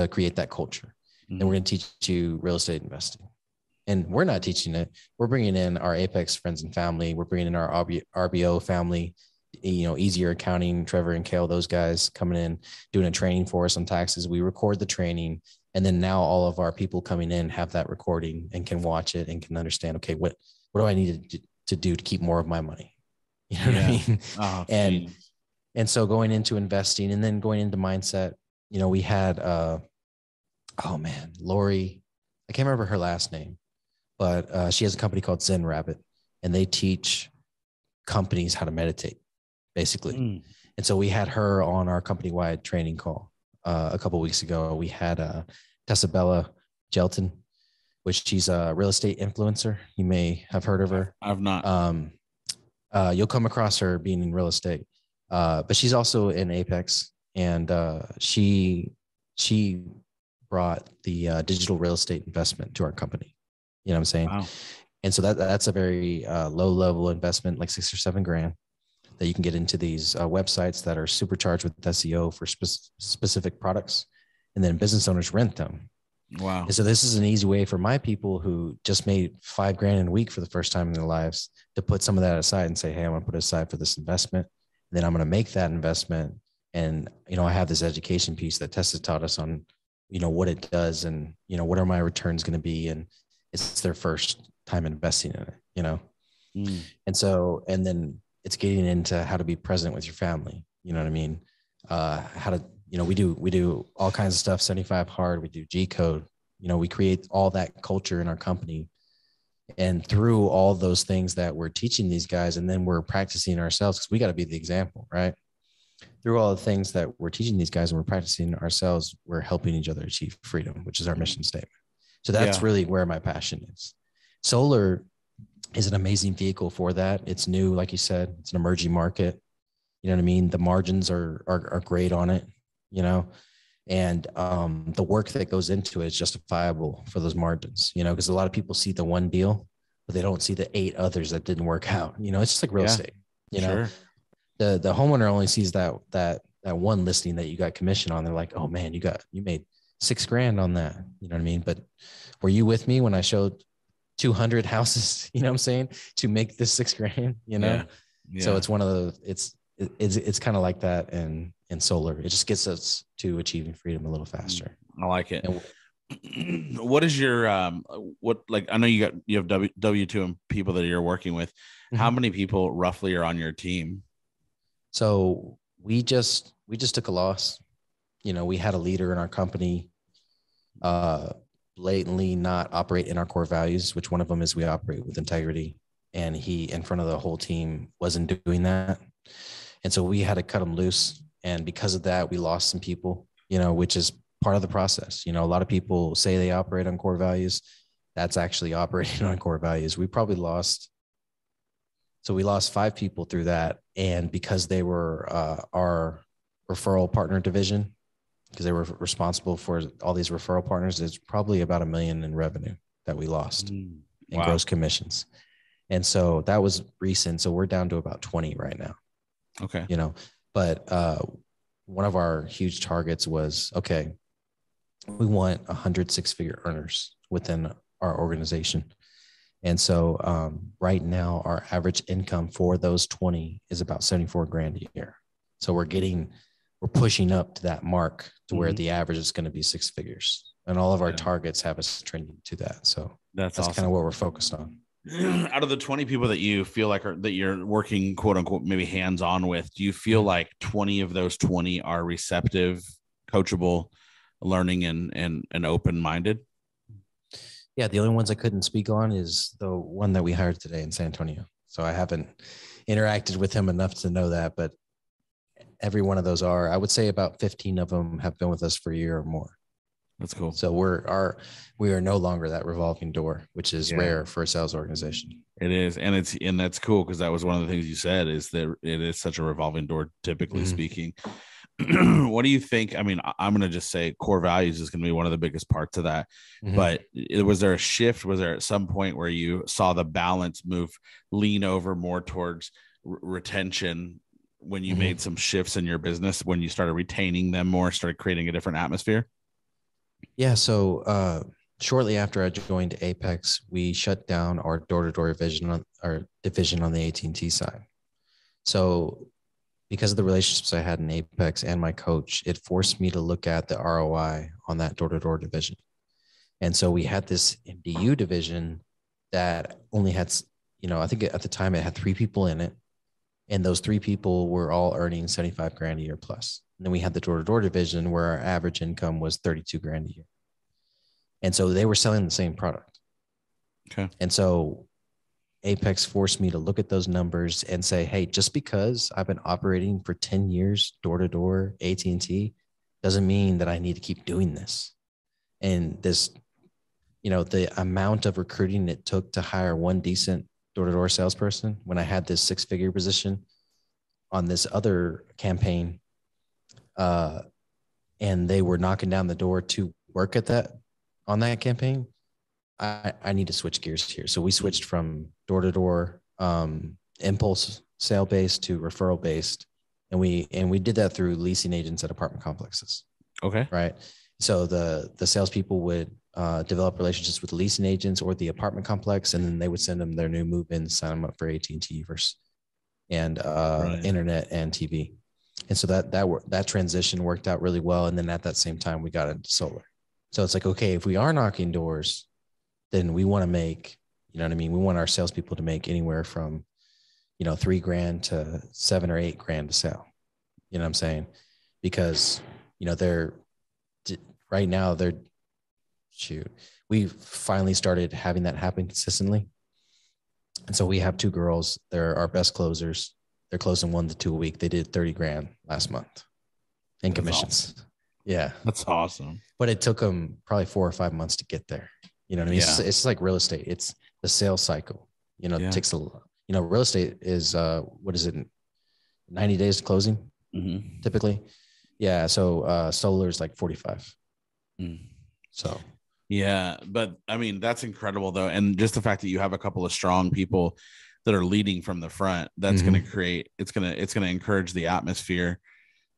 create that culture. Mm-hmm. And we're going to teach you real estate investing. And we're not teaching it. We're bringing in our Apex friends and family. We're bringing in our RBO family, Easier Accounting, Trevor and Kale, those guys coming in, doing a training for us on taxes. We record the training. And then now all of our people coming in have that recording and can watch it and can understand, okay, what do I need to do to keep more of my money? You know what I mean? Oh, and so going into investing and then going into mindset, we had, Lori, I can't remember her last name, but she has a company called Zen Rabbit, and they teach companies how to meditate, basically. And so we had her on our company-wide training call a couple of weeks ago. We had Tessabella Gelton, which she's a real estate influencer. You may have heard of her. I've not. You'll come across her being in real estate, but she's also in Apex, and she brought the digital real estate investment to our company. You know what I'm saying? Wow. And so that's a very low level investment, like $6,000 or $7,000, that you can get into these websites that are supercharged with SEO for specific products. And then business owners rent them. Wow. And so this is an easy way for my people who just made $5,000 in a week for the first time in their lives to put some of that aside and say, hey, I'm going to put it aside for this investment. And then I'm going to make that investment. And, I have this education piece that Tessa taught us on what it does, and what are my returns going to be, and it's their first time investing in it. Mm. And then it's getting into how to be present with your family. You know what I mean? How to, we do all kinds of stuff, 75 hard, we do G code, we create all that culture in our company. And through all those things that we're teaching these guys, and then we're practicing ourselves, because we got to be the example, right? Through all the things that we're teaching these guys and we're practicing ourselves, we're helping each other achieve freedom, which is our mission statement. So that's really where my passion is. Solar is an amazing vehicle for that. It's new, like you said, it's an emerging market. You know what I mean? The margins are great on it, and the work that goes into it is justifiable for those margins, because a lot of people see the one deal, but they don't see the 8 others that didn't work out. It's just like real estate, Sure. The homeowner only sees that one listing that you got commission on. They're like, oh man, you made $6,000 on that. You know what I mean? But were you with me when I showed 200 houses, you know what I'm saying, to make this $6,000, Yeah. So it's one of the, it's kind of like that in solar. It just gets us to achieving freedom a little faster. I like it. What is your I know you have W2 people that you're working with. Mm-hmm. How many people roughly are on your team? So we just took a loss. We had a leader in our company blatantly not operate in our core values, which one of them is we operate with integrity. And he, in front of the whole team, wasn't doing that. And so we had to cut him loose. And because of that, we lost some people, which is part of the process. A lot of people say they operate on core values. That's actually operating on core values. We lost 5 people through that. And because they were our referral partner division, because they were responsible for all these referral partners, there's probably about $1 million in revenue that we lost in gross commissions. And so that was recent. So we're down to about 20 right now. Okay. But one of our huge targets was, okay, we want 100 6-figure earners within our organization. And so right now our average income for those 20 is about $74,000 a year. So we're pushing up to that mark to where the average is going to be 6 figures, and all of our targets have us trending to that. So that's awesome. Kind of what we're focused on. Out of the 20 people that you feel like that you're working, quote unquote, maybe hands-on with, do you feel like 20 of those 20 are receptive, coachable, learning, and open-minded? Yeah. The only ones I couldn't speak on is the one that we hired today in San Antonio. So I haven't interacted with him enough to know that, but every one of those I would say about 15 of them have been with us for a year or more. That's cool. So we are no longer that revolving door, which is rare for a sales organization. It is. And that's cool, because that was one of the things you said, is that it is such a revolving door, typically speaking. What do you think? I mean, I'm going to just say core values is going to be one of the biggest parts of that. But was there a shift? Was there at some point where you saw the balance lean over more towards retention, when you made some shifts in your business, when you started retaining them more, started creating a different atmosphere? Yeah. So shortly after I joined Apex, we shut down our door-to-door division on the AT&T side. So because of the relationships I had in Apex and my coach, it forced me to look at the ROI on that door-to-door division. And so we had this MDU division that only had, I think at the time it had 3 people in it. And those 3 people were all earning $75,000 a year plus. And then we had the door-to-door division where our average income was $32,000 a year. And so they were selling the same product. Okay. And so Apex forced me to look at those numbers and say, hey, just because I've been operating for 10 years, door-to-door, AT&T, doesn't mean that I need to keep doing this. And this, the amount of recruiting it took to hire one decent door-to-door salesperson, when I had this 6-figure position on this other campaign, and they were knocking down the door to work on that campaign, I need to switch gears here. So we switched from door-to-door, impulse sale based to referral based. And we did that through leasing agents at apartment complexes. Okay. Right. So the salespeople would develop relationships with leasing agents or the apartment complex, and then they would send them their new move-ins, sign them up for AT&T and internet and TV. And so that transition worked out really well. And then at that same time, we got into solar. So it's like, okay, if we are knocking doors, then we want to make, you know what I mean? We want our salespeople to make anywhere from, you know, $3,000 to 7 or 8 grand to sell. You know what I'm saying? Because, you know, right now we finally started having that happen consistently. And so we have 2 girls. They're our best closers. They're closing 1 to 2 a week. They did 30 grand last month in commissions. Awesome. Yeah. That's awesome. But it took them probably 4 or 5 months to get there. You know what I mean? Yeah. It's like real estate. It's the sales cycle, you know, it takes real estate is, what is it? 90 days to closing typically. Yeah. So, solar is like 45. So. Yeah. But I mean, that's incredible though. And just the fact that you have a couple of strong people that are leading from the front, that's going to it's going to encourage the atmosphere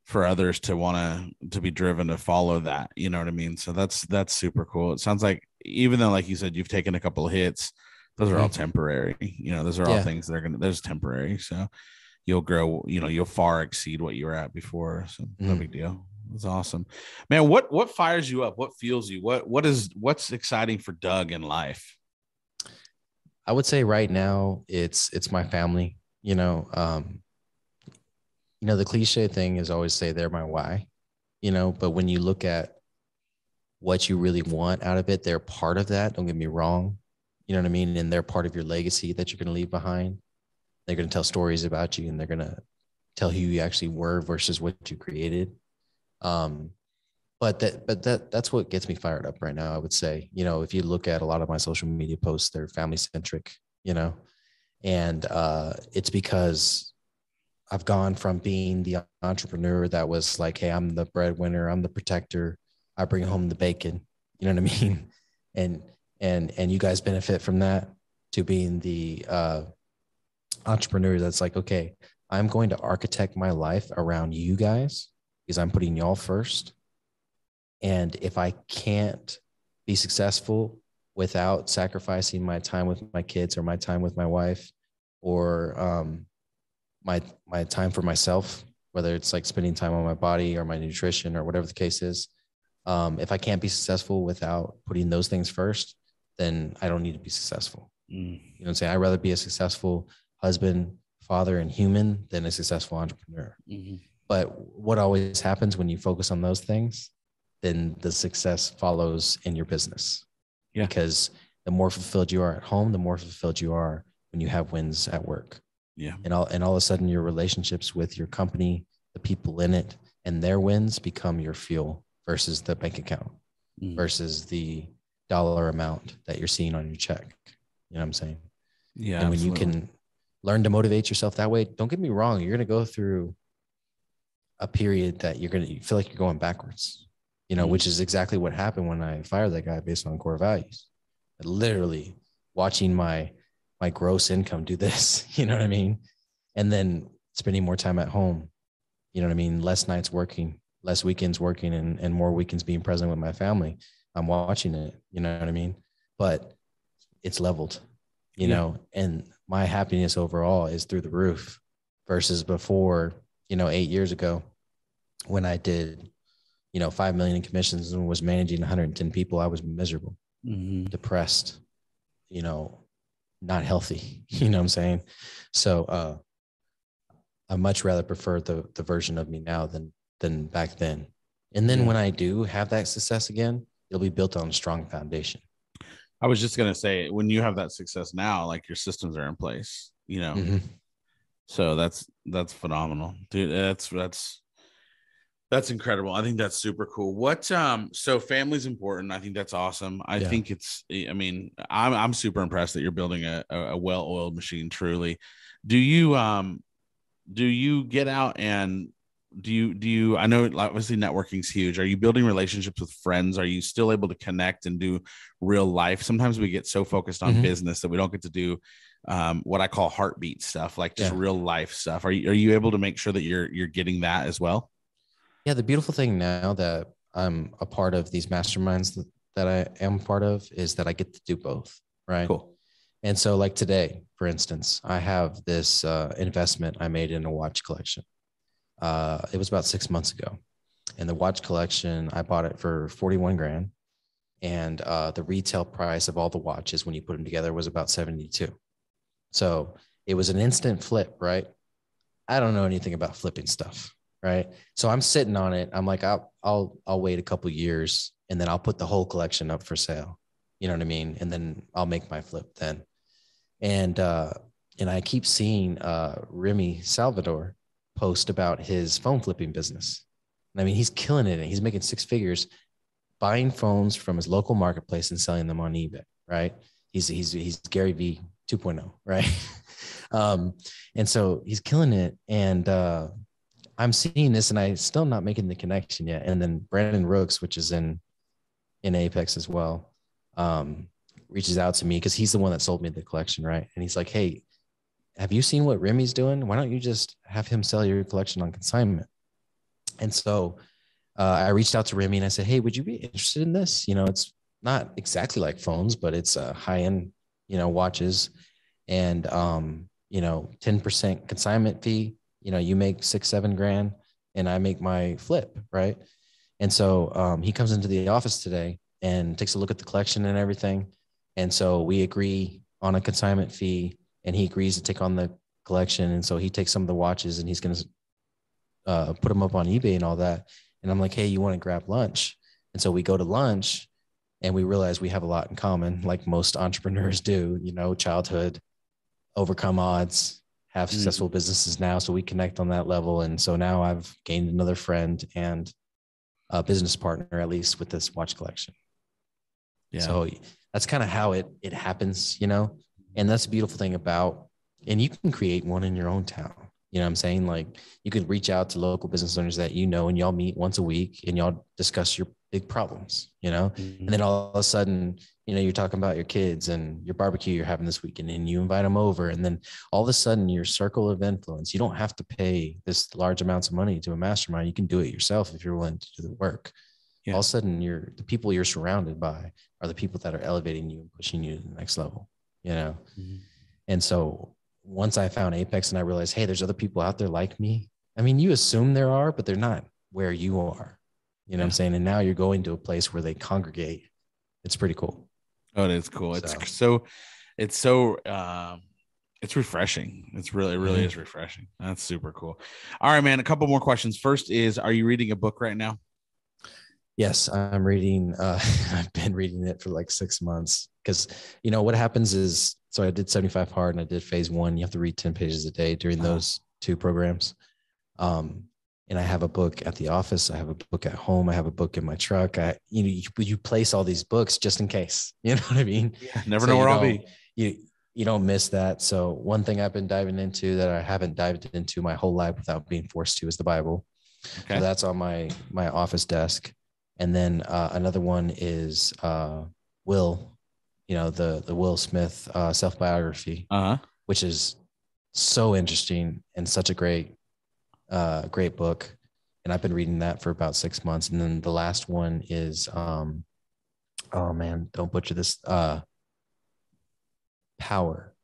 for others to want to be driven to follow that. You know what I mean? So that's super cool. It sounds like, even though, like you said, you've taken a couple of hits, those are all temporary. You know, those are all things that are there's temporary. So you'll grow, you know, you'll far exceed what you were at before. So no big deal. That's awesome, man. What fires you up? What fuels you? What's exciting for Doug in life? I would say right now it's my family. You know, the cliche thing is always say they're my why, you know, but when you look at what you really want out of it, they're part of that. Don't get me wrong. You know what I mean? And they're part of your legacy that you're going to leave behind. They're going to tell stories about you, and they're going to tell who you actually were versus what you created. But that's what gets me fired up right now. I would say, you know, if you look at a lot of my social media posts, they're family centric, you know, and it's because I've gone from being the entrepreneur that was like, hey, I'm the breadwinner, I'm the protector, I bring home the bacon, you know what I mean? And you guys benefit from that, to being the entrepreneur that's like, okay, I'm going to architect my life around you guys because I'm putting y'all first. And if I can't be successful without sacrificing my time with my kids or my time with my wife or my time for myself, whether it's like spending time on my body or my nutrition or whatever the case is, if I can't be successful without putting those things first, then I don't need to be successful. You know what I'm saying? I'd rather be a successful husband, father, and human than a successful entrepreneur. But what always happens when you focus on those things, then the success follows in your business. Yeah. Because the more fulfilled you are at home, the more fulfilled you are when you have wins at work. Yeah. And all of a sudden your relationships with your company, the people in it, and their wins become your fuel versus the bank account, versus the dollar amount that you're seeing on your check. You know what I'm saying? Yeah. And when you can learn to motivate yourself that way, don't get me wrong, you're going to go through a period that you feel like you're going backwards, you know, which is exactly what happened when I fired that guy based on core values. Literally watching my gross income do this, you know what I mean? And then spending more time at home, you know what I mean? Less nights working, less weekends working, and more weekends being present with my family. I'm watching it, you know what I mean? But it's leveled, you know, and my happiness overall is through the roof versus before, 8 years ago when I did, 5 million in commissions and was managing 110 people. I was miserable, depressed, not healthy, you know what I'm saying? So, I much rather prefer the version of me now than back then. And then when I do have that success again, it'll be built on a strong foundation. I was just going to say, when you have that success now, like your systems are in place, so that's phenomenal, dude. That's incredible. I think that's super cool. So family's important. I think that's awesome. I think I'm super impressed that you're building a well-oiled machine, truly. Do you get out and do you, I know obviously networking's huge. Are you building relationships with friends? Are you still able to connect and do real life? Sometimes we get so focused on business that we don't get to do what I call heartbeat stuff, like just real life stuff. Are you able to make sure that you're getting that as well? Yeah. The beautiful thing now that I'm a part of these masterminds that I am part of is that I get to do both. Right. Cool. And so like today, for instance, I have this investment I made in a watch collection. It was about 6 months ago, and the watch collection, I bought it for 41 grand. and the retail price of all the watches when you put them together was about 72. So it was an instant flip, right? I don't know anything about flipping stuff, right? So I'm sitting on it. I'm like, I'll wait a couple years and then I'll put the whole collection up for sale. You know what I mean? And then I'll make my flip then. And I keep seeing Remy Salvador post about his phone flipping business. And I mean, he's killing it. He's making six figures buying phones from his local marketplace and selling them on eBay, right? He's Gary V 2.0, right? And so he's killing it. And I'm seeing this and I still not making the connection yet. And then Brandon Rooks, which is in Apex as well, reaches out to me because he's the one that sold me the collection, right? And he's like, hey, have you seen what Remy's doing? Why don't you just have him sell your collection on consignment? And so I reached out to Remy and I said, hey, would you be interested in this? You know, it's not exactly like phones, but it's high-end, you know, watches. And, you know, 10% consignment fee, you know, you make $6-7 grand and I make my flip, right? And so he comes into the office today and takes a look at the collection and everything. And so we agree on a consignment fee and he agrees to take on the collection. And so he takes some of the watches and he's going to put them up on eBay and all that. And I'm like, hey, you want to grab lunch? And so we go to lunch and we realize we have a lot in common, like most entrepreneurs do, you know, childhood, overcome odds, have successful businesses now. So we connect on that level. And so now I've gained another friend and a business partner, at least with this watch collection. Yeah. So that's kind of how it happens, you know, and that's the beautiful thing about, and you can create one in your own town. You know what I'm saying? Like you could reach out to local business owners that you know, and y'all meet once a week and y'all discuss your big problems, you know, and then all of a sudden, you know, you're talking about your kids and your barbecue you're having this weekend and you invite them over. And then all of a sudden your circle of influence, you don't have to pay this large amounts of money to a mastermind. You can do it yourself if you're willing to do the work. Yeah. All of a sudden the people you're surrounded by are the people that are elevating you and pushing you to the next level, you know? And so once I found Apex and I realized, hey, there's other people out there like me. I mean, you assume there are, but they're not where you are. You know what I'm saying? And now you're going to a place where they congregate. It's pretty cool. Oh, it is cool. It's refreshing. It really is refreshing. That's super cool. All right, man. A couple more questions. First is, are you reading a book right now? Yes, I'm reading. I've been reading it for like 6 months because, you know, what happens is, so I did 75 hard and I did phase 1. You have to read 10 pages a day during those 2 programs. And I have a book at the office. I have a book at home. I have a book in my truck. You place all these books just in case, you know what I mean? Yeah, never know where I'll be. You don't miss that. So one thing I've been diving into that I haven't dived into my whole life without being forced to is the Bible. Okay. So that's on my office desk. And then another one is Will, you know, the Will Smith self-biography, which is so interesting and such a great book. And I've been reading that for about 6 months. And then the last one is, oh man, don't butcher this, Power.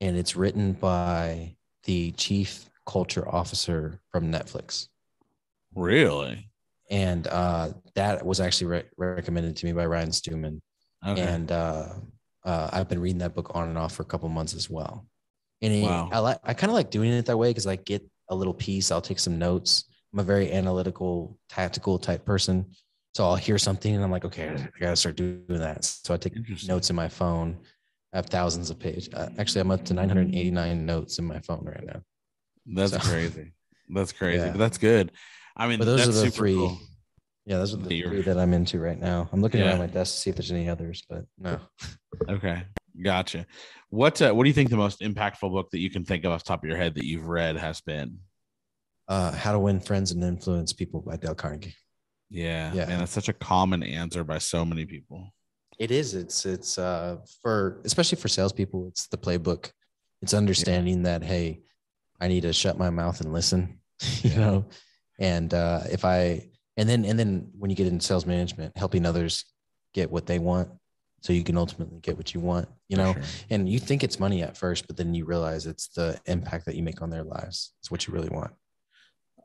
And it's written by the chief culture officer from Netflix. Really? And that was actually recommended to me by Ryan Stewman. Okay. And I've been reading that book on and off for a couple months as well. And I kind of like doing it that way because I get a little piece. I'll take some notes. I'm a very analytical, tactical type person. So I'll hear something and I'm like, okay, I got to start doing that. So I take notes in my phone. I have thousands of pages. Actually, I'm up to 989 notes in my phone right now. That's crazy. That's crazy, yeah. But that's good. I mean, but those are the 3. Cool. Yeah, those are the 3 that I'm into right now. I'm looking around my desk to see if there's any others, but no. Okay, gotcha. What do you think the most impactful book that you can think of off the top of your head that you've read has been? How to Win Friends and Influence People by Dale Carnegie. Yeah, man, that's such a common answer by so many people. It is. It's for especially for salespeople. It's the playbook. It's understanding that, hey, I need to shut my mouth and listen. You know. And and then when you get into sales management, helping others get what they want so you can ultimately get what you want, you know, and you think it's money at first, but then you realize it's the impact that you make on their lives. It's what you really want.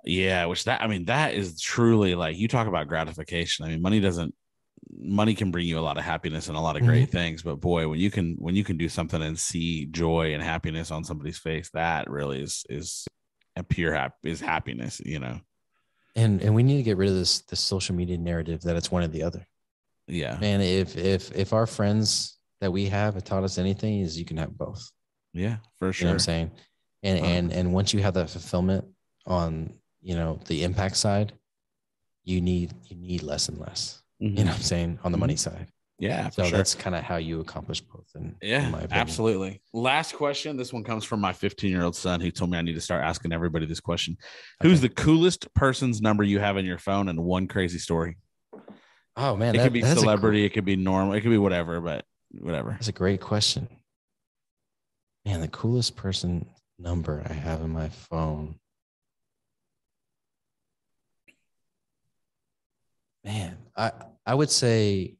Yeah. That is truly, like, you talk about gratification. I mean, money doesn't money can bring you a lot of happiness and a lot of great things, but boy, when you can do something and see joy and happiness on somebody's face, that really is a pure is happiness, you know. And we need to get rid of this social media narrative that it's one or the other. Yeah. Man, if our friends that we have taught us anything, is you can have both. Yeah, for sure. You know what I'm saying? And once you have that fulfillment on, you know, the impact side, you need less and less. You know what I'm saying? On the money side. Yeah. So that's kind of how you accomplish both. In my opinion. Absolutely. Last question. This one comes from my 15-year-old son. He told me I need to start asking everybody this question. Okay. Who's the coolest person's number you have in your phone, and one crazy story? Oh man, it could be celebrity, it could be normal, it could be whatever, but whatever. That's a great question. Man, the coolest person number I have in my phone. Man, I would say,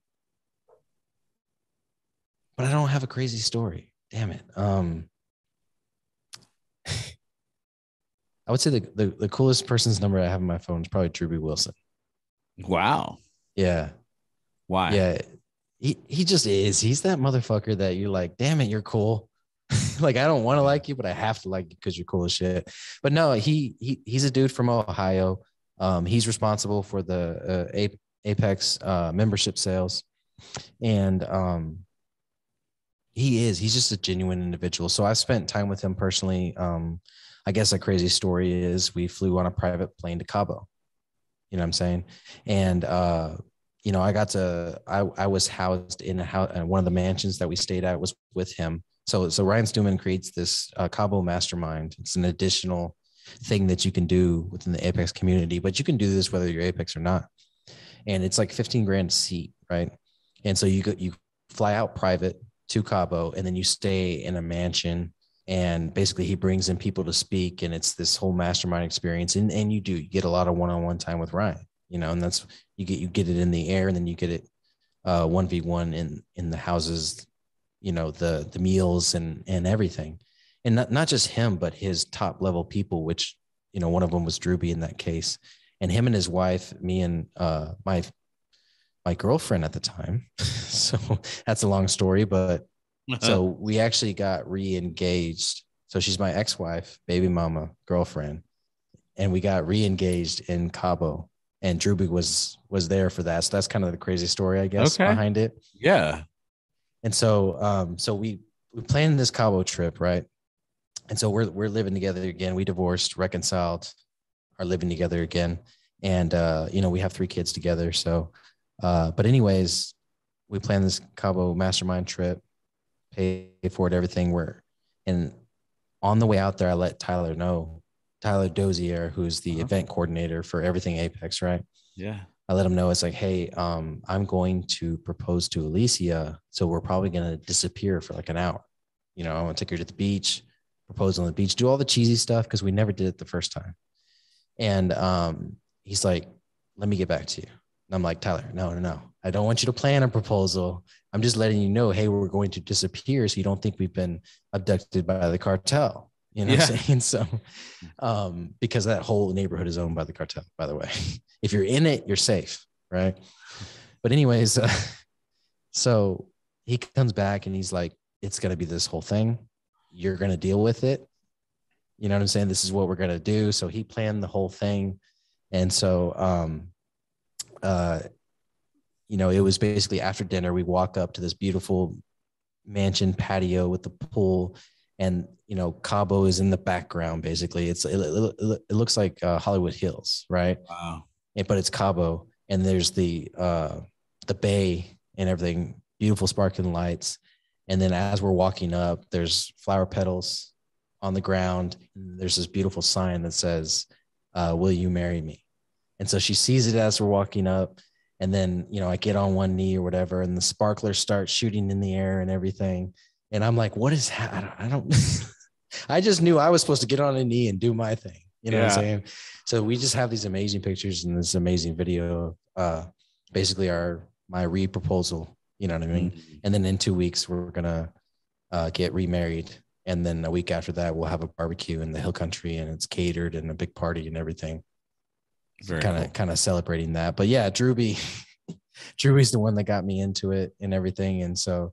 but I don't have a crazy story. Damn it. I would say the coolest person's number I have in my phone is probably Drew B. Wilson. Wow. Yeah. Why? Yeah. He just is. He's that motherfucker that you're like, damn it, you're cool. Like, I don't want to like you, but I have to like you because you're cool as shit. But no, he's a dude from Ohio. He's responsible for the Apex membership sales. And he's just a genuine individual. So I spent time with him personally. I guess a crazy story is we flew on a private plane to Cabo. You know what I'm saying? And you know, I was housed in one of the mansions that we stayed at was with him. So Ryan Stewman creates this Cabo Mastermind. It's an additional thing that you can do within the Apex community, but you can do this whether you're Apex or not. And it's like $15,000 a seat, right? And so you fly out private to Cabo, and then you stay in a mansion, and basically he brings in people to speak, and it's this whole mastermind experience. And you get a lot of one-on-one time with Ryan, you know, and that's you get it in the air, and then you get it 1v1 in the houses, you know, the meals and everything. And not just him, but his top level people, which, you know, one of them was Drewby in that case. And him and his wife, me and my girlfriend at the time. So that's a long story, but so we actually got re-engaged. So she's my ex-wife, baby mama, girlfriend. And we got re-engaged in Cabo, and Drewby was there for that. So that's kind of the crazy story, I guess, behind it. Yeah. And so, so we planned this Cabo trip, right? And so we're living together again. We divorced, reconciled, are living together again. And, you know, we have 3 kids together. So, but anyways, we planned this Cabo mastermind trip, pay for it, everything. And on the way out there, I let Tyler know, Tyler Dozier, who's the event coordinator for everything Apex, right? Yeah. I let him know, it's like, hey, I'm going to propose to Alicia. So we're probably going to disappear for like an hour. You know, I want to take her to the beach, propose on the beach, do all the cheesy stuff, because we never did it the first time. And he's like, let me get back to you. And I'm like, Tyler, no. I don't want you to plan a proposal. I'm just letting you know, hey, we're going to disappear, so you don't think we've been abducted by the cartel. You know what I'm saying? So, because that whole neighborhood is owned by the cartel, by the way. If you're in it, you're safe, right? But anyways, so he comes back and he's like, it's going to be this whole thing. You're going to deal with it. You know what I'm saying? This is what we're going to do. So he planned the whole thing. And so, you know, it was basically after dinner, we walk up to this beautiful mansion patio with the pool, and, you know, Cabo is in the background. Basically, it looks like Hollywood Hills, right? Wow. But it's Cabo, and there's the bay and everything, beautiful sparkling lights. And then as we're walking up, there's flower petals on the ground. And there's this beautiful sign that says, will you marry me? And so she sees it as we're walking up. And then, you know, I get on one knee or whatever, and the sparklers start shooting in the air and everything. And I'm like, what is that? I don't I just knew I was supposed to get on a knee and do my thing. You know what I'm saying? So we just have these amazing pictures and this amazing video, basically my re-proposal, you know what I mean? Mm-hmm. And then in 2 weeks, we're going to get remarried. And then a week after that, we'll have a barbecue in the hill country, and it's catered and a big party and everything. Kind of celebrating that. But yeah, Drewby, Drew's the one that got me into it and everything. And so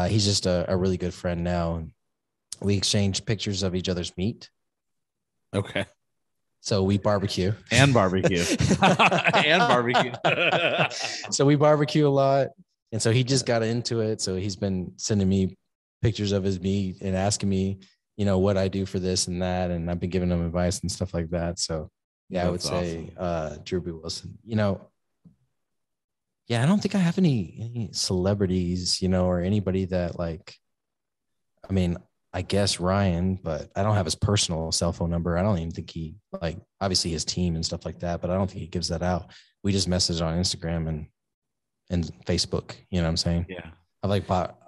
he's just a really good friend now. We exchange pictures of each other's meat. Okay. So we barbecue and barbecue and barbecue. So we barbecue a lot. And so he just got into it. So he's been sending me pictures of his meat and asking me, you know, what I do for this and that. And I've been giving him advice and stuff like that. So yeah, I would say Drew B. Wilson, you know, yeah, I don't think I have any celebrities, you know, or anybody that like, I mean, I guess Ryan, but I don't have his personal cell phone number. I don't even think he like obviously his team and stuff like that, but I don't think he gives that out. We just message on Instagram and Facebook. You know what I'm saying? Yeah. I bought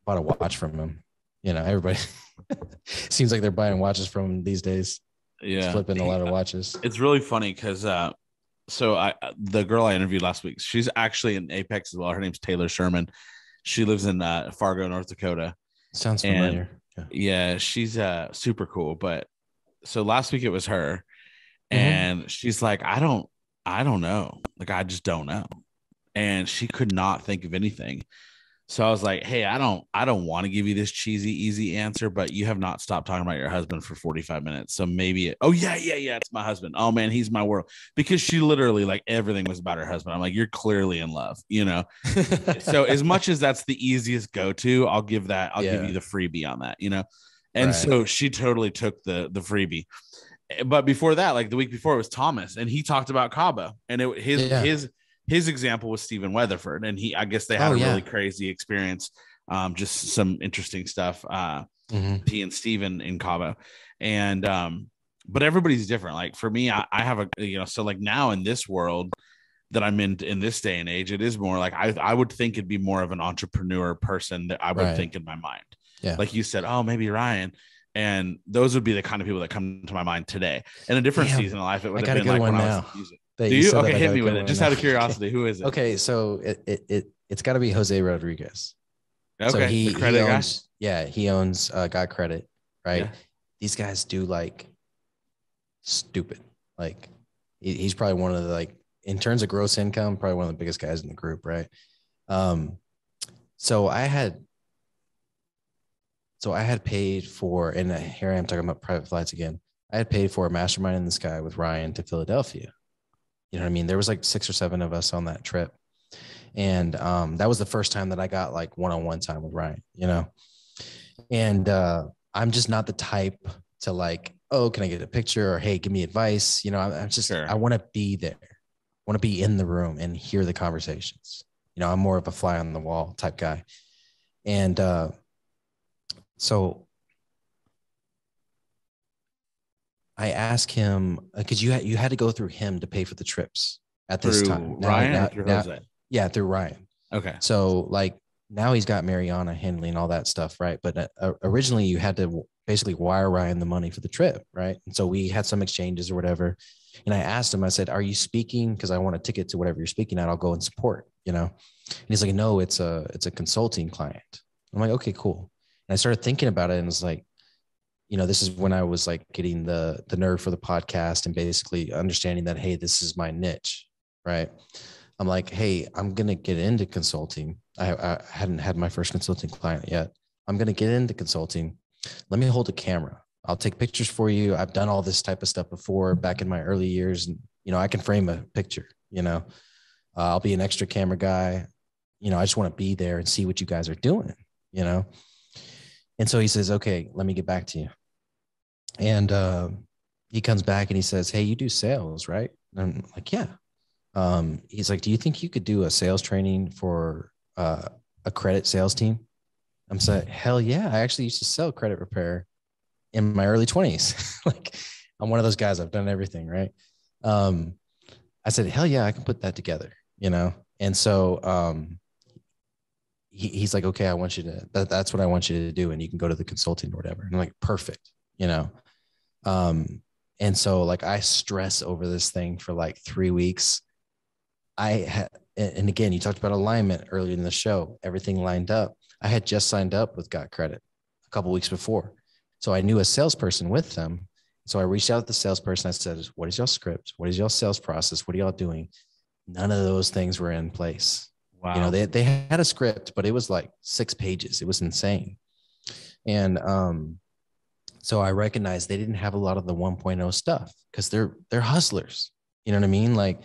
a watch from him. You know, everybody seems like they're buying watches from him these days. Yeah. He's flipping a lot of watches. It's really funny because the girl I interviewed last week, she's actually in Apex as well. Her name's Taylor Sherman. She lives in Fargo, North Dakota. Sounds familiar. Yeah, she's super cool. But so last week it was her, and she's like, I don't know. Like, I just don't know. And she could not think of anything. So I was like, hey, I don't want to give you this cheesy, easy answer, but you have not stopped talking about your husband for 45 minutes. So maybe yeah, it's my husband. Oh man, he's my world. Because she literally like everything was about her husband. I'm like, you're clearly in love, you know? So as much as that's the easiest go-to, I'll give you the freebie on that, you know? And so she totally took the freebie. But before that, like the week before, it was Thomas, and he talked about Cabo, and his example was Stephen Weatherford, and I guess they had a really crazy experience, just some interesting stuff. He and Stephen in Cabo, and but everybody's different. Like for me, I have a so like now in this world that I'm in this day and age, it is more like I would think it'd be more of an entrepreneur person that I would think in my mind. Yeah, like you said, oh maybe Ryan. And those would be the kind of people that come to my mind today. In a different season of life, it would have been like when I was music. Do you? Okay, hit me with it. Just out of curiosity, who is it? Okay, so it's got to be Jose Rodriguez. Okay, so the credit owns, guy? He owns Got Credit, right? Yeah. These guys do like stupid. Like he's probably one of the like in terms of gross income, probably one of the biggest guys in the group, right? So I had paid for, and here I am talking about private flights again. I had paid for a mastermind in the sky with Ryan to Philadelphia. You know what I mean? There was like 6 or 7 of us on that trip. And that was the first time that I got like one-on-one time with Ryan, you know? And I'm just not the type to like, oh, can I get a picture? Or, hey, give me advice. You know, I'm just, I want to be there. I want to be in the room and hear the conversations. You know, I'm more of a fly on the wall type guy. And so I asked him because you had to go through him to pay for the trips at this time. Ryan through Jose? Yeah, through Ryan. Okay. So like now he's got Mariana handling all that stuff, right? But originally you had to basically wire Ryan the money for the trip, right? And so we had some exchanges or whatever. And I asked him, I said, "Are you speaking? Because I want a ticket to whatever you're speaking at. I'll go and support, you know." And he's like, "No, it's a consulting client." I'm like, "Okay, cool." And I started thinking about it and was like, you know, this is when I was like getting the nerve for the podcast and basically understanding that, hey, this is my niche, right? I'm like, hey, I'm going to get into consulting. I hadn't had my first consulting client yet. I'm going to get into consulting. Let me hold a camera. I'll take pictures for you. I've done all this type of stuff before back in my early years. And, you know, I can frame a picture, you know, I'll be an extra camera guy. You know, I just want to be there and see what you guys are doing, you know? And so he says, okay, let me get back to you. And he comes back and he says, hey, you do sales, right? And I'm like, yeah. He's like, do you think you could do a sales training for a credit sales team? I'm saying, hell yeah. I actually used to sell credit repair in my early 20s. Like I'm one of those guys. I've done everything, right? I said, hell yeah, I can put that together, you know? And so he's like, okay, I want you to, that's what I want you to do. And you can go to the consulting or whatever. And I'm like, perfect, you know? And so like I stress over this thing for like 3 weeks. And again, you talked about alignment earlier in the show, everything lined up. I had just signed up with Got Credit a couple of weeks before. So I knew a salesperson with them. So I reached out to the salesperson. I said, what is y'all script? What is y'all sales process? What are y'all doing? None of those things were in place. Wow. You know, they had a script, but it was like 6 pages. It was insane. And so I recognized they didn't have a lot of the 1.0 stuff because they're hustlers. You know what I mean? Like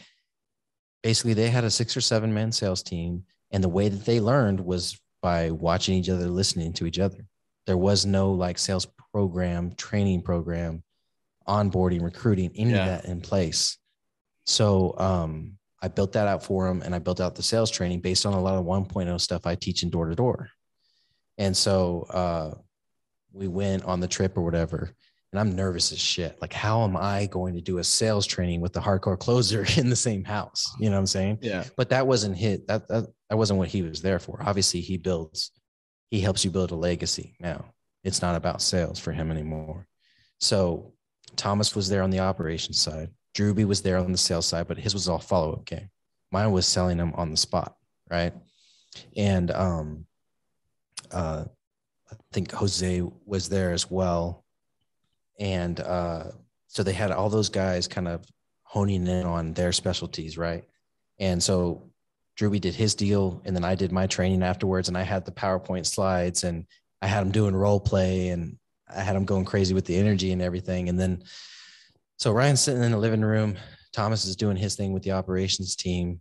basically they had a 6 or 7 man sales team, and the way that they learned was by watching each other, listening to each other. There was no like sales program, training program, onboarding, recruiting, any of that in place. So I built that out for them, and I built out the sales training based on a lot of 1.0 stuff I teach in door to door. And so we went on the trip or whatever, and I'm nervous as shit. Like, how am I going to do a sales training with the hardcore closer in the same house? You know what I'm saying? Yeah. But that wasn't that wasn't what he was there for. Obviously, he helps you build a legacy. Now it's not about sales for him anymore. So Thomas was there on the operations side. Drewby was there on the sales side, but his was all follow-up game. Mine was selling them on the spot, right? And I think Jose was there as well. And so they had all those guys kind of honing in on their specialties, right? And so Drewby did his deal, and then I did my training afterwards, and I had the PowerPoint slides, and I had him doing role play, and I had him going crazy with the energy and everything. And then, so Ryan's sitting in the living room, Thomas is doing his thing with the operations team,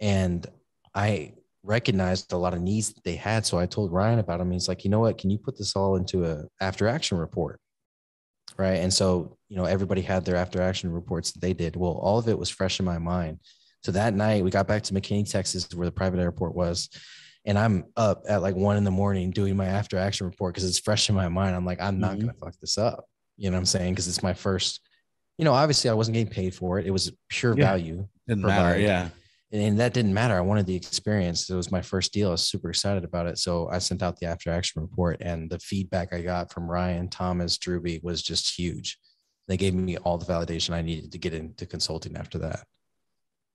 and I recognized a lot of needs that they had. So I told Ryan about them. He's like, you know what, can you put this all into a after action report? Right. And so, you know, everybody had their after action reports that they did. Well, all of it was fresh in my mind. So that night we got back to McKinney, Texas, where the private airport was. And I'm up at like 1 a.m. doing my after action report because it's fresh in my mind. I'm like, I'm not going to fuck this up. You know what I'm saying? Because it's my first, you know, obviously I wasn't getting paid for it. It was pure value. Didn't matter. Yeah. And that didn't matter. I wanted the experience. It was my first deal. I was super excited about it. So I sent out the after action report, and the feedback I got from Ryan, Thomas, Drewby was just huge. They gave me all the validation I needed to get into consulting after that.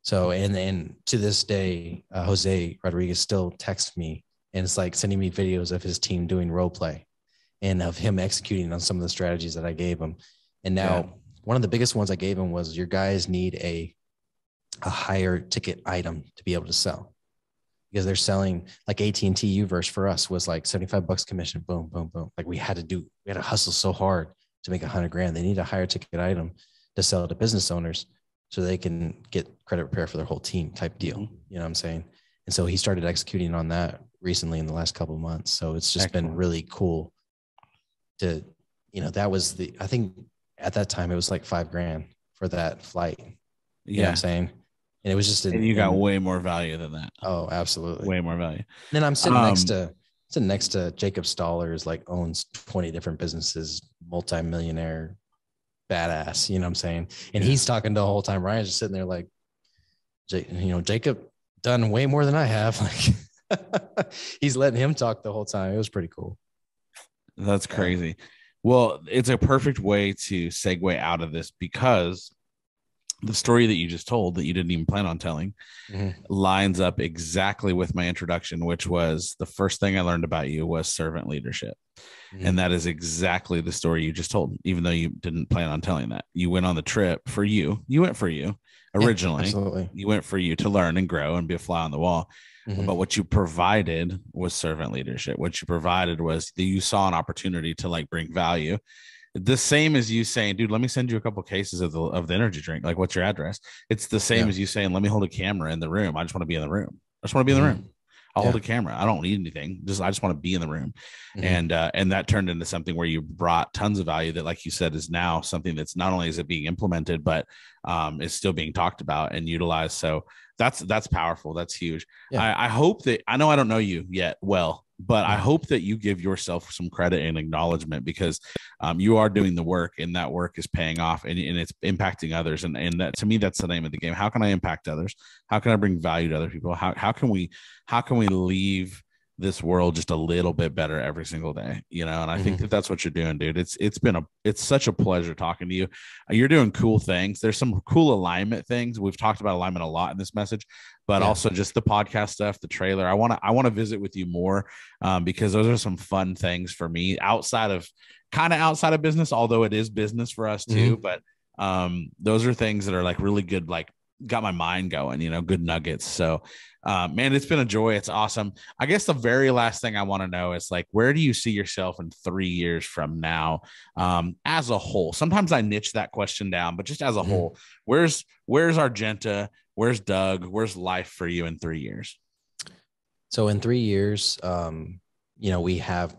So, and to this day, Jose Rodriguez still texts me, and it's like sending me videos of his team doing role play and of him executing on some of the strategies that I gave him. And now one of the biggest ones I gave him was, your guys need a higher ticket item to be able to sell, because they're selling like AT&T Uverse for us was like $75 commission. Boom, boom, boom. Like we had to hustle so hard to make $100,000. They need a higher ticket item to sell to business owners so they can get credit repair for their whole team type deal. You know what I'm saying? And so he started executing on that recently in the last couple of months. So it's just been really cool to, you know, that was I think at that time it was like $5,000 for that flight. You know what I'm saying? And it was just, and you got way more value than that. Oh, absolutely. Way more value. And then I'm sitting next to Jacob Stollers, like owns 20 different businesses, multi-millionaire, badass, you know what I'm saying? And he's talking the whole time. Ryan's just sitting there like, you know, Jacob done way more than I have. Like he's letting him talk the whole time. It was pretty cool. That's crazy. Well, it's a perfect way to segue out of this, because the story that you just told that you didn't even plan on telling lines up exactly with my introduction, which was the first thing I learned about you was servant leadership. And that is exactly the story you just told, even though you didn't plan on telling that. You went on the trip for you. You went for you originally. Absolutely. You went for you to learn and grow and be a fly on the wall. But what you provided was servant leadership. What you provided was that you saw an opportunity to like bring value. The same as you saying, dude, let me send you a couple of cases of the energy drink. Like, what's your address? It's the same as you saying, let me hold a camera in the room. I just want to be in the room. I just want to be in the room. I'll hold a camera. I don't need anything. I just want to be in the room. And that turned into something where you brought tons of value that, like you said, is now something that's not only is it being implemented, but is still being talked about and utilized. So that's powerful. That's huge. I hope that, I know I don't know you yet well, but I hope that you give yourself some credit and acknowledgement, because you are doing the work, and that work is paying off, and it's impacting others. And that, to me, that's the name of the game. How can I impact others? How can I bring value to other people? How can we leave this world just a little bit better every single day, you know? And I think that that's what you're doing, dude. It's such a pleasure talking to you. You're doing cool things. There's some cool alignment things. We've talked about alignment a lot in this message, but also just the podcast stuff, the trailer. I want to visit with you more because those are some fun things for me outside of business, although it is business for us too. But those are things that are like really good, like got my mind going, good nuggets. So, man, it's been a joy. It's awesome. I guess the very last thing I want to know is like, where do you see yourself in 3 years from now, as a whole? Sometimes I niche that question down, but just as a whole, where's Argenta? Where's Doug? Where's life for you in 3 years? So in 3 years, we have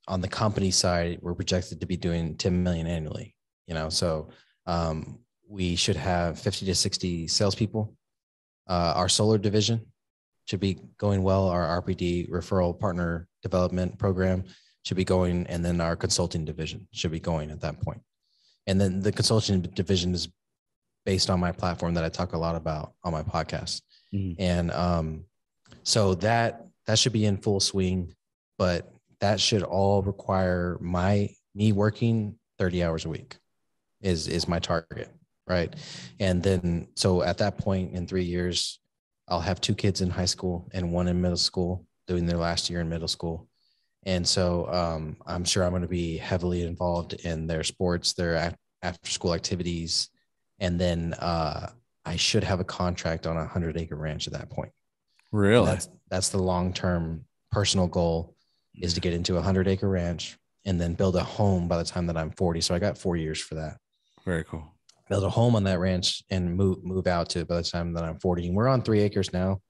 on the company side, we're projected to be doing 10 million annually, so we should have 50 to 60 salespeople. Our solar division should be going well. Our RPD, referral partner development program, should be going. And then our consulting division should be going at that point. And then the consulting division is based on my platform that I talk a lot about on my podcast. And so that should be in full swing, but that should all require me working 30 hours a week is my target. Right. And then, so at that point in 3 years, I'll have 2 kids in high school and 1 in middle school doing their last year in middle school. And so I'm sure I'm going to be heavily involved in their sports, their after school activities. And then I should have a contract on a 100-acre ranch at that point. Really? And that's the long-term personal goal, is to get into a 100-acre ranch and then build a home by the time that I'm 40. So I got 4 years for that. Very cool. Build a home on that ranch and move out to it by the time that I'm 40. And we're on 3 acres now.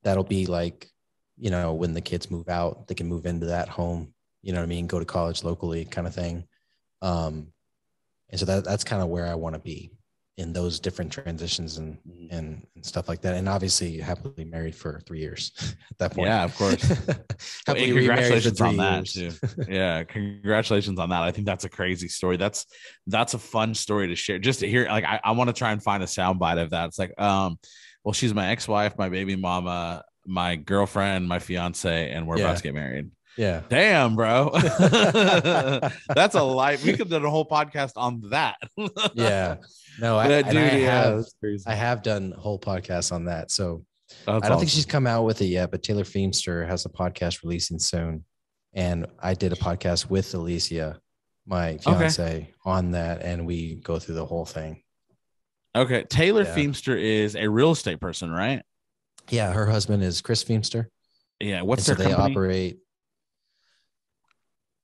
That'll be like, when the kids move out, they can move into that home, go to college locally kind of thing. And so that's kind of where I want to be in those different transitions and stuff like that. And obviously happily married for 3 years at that point. Yeah, of course. Happily congratulations on that years. too. Yeah. Congratulations on that. I think that's a crazy story. That's a fun story to share. Just to hear, like, I want to try and find a soundbite of that. It's like, well, she's my ex-wife, my baby mama, my girlfriend, my fiance, and we're about to get married. Yeah. Damn, bro. That's a life. We could do a whole podcast on that. Yeah. No, I have done whole podcasts on that. So I don't think she's come out with it yet, but Taylor Feemster has a podcast releasing soon. And I did a podcast with Alicia, my fiance, on that. And we go through the whole thing. Okay. Taylor Feemster is a real estate person, right? Yeah. Her husband is Chris Feemster. Yeah. What's their company? They operate.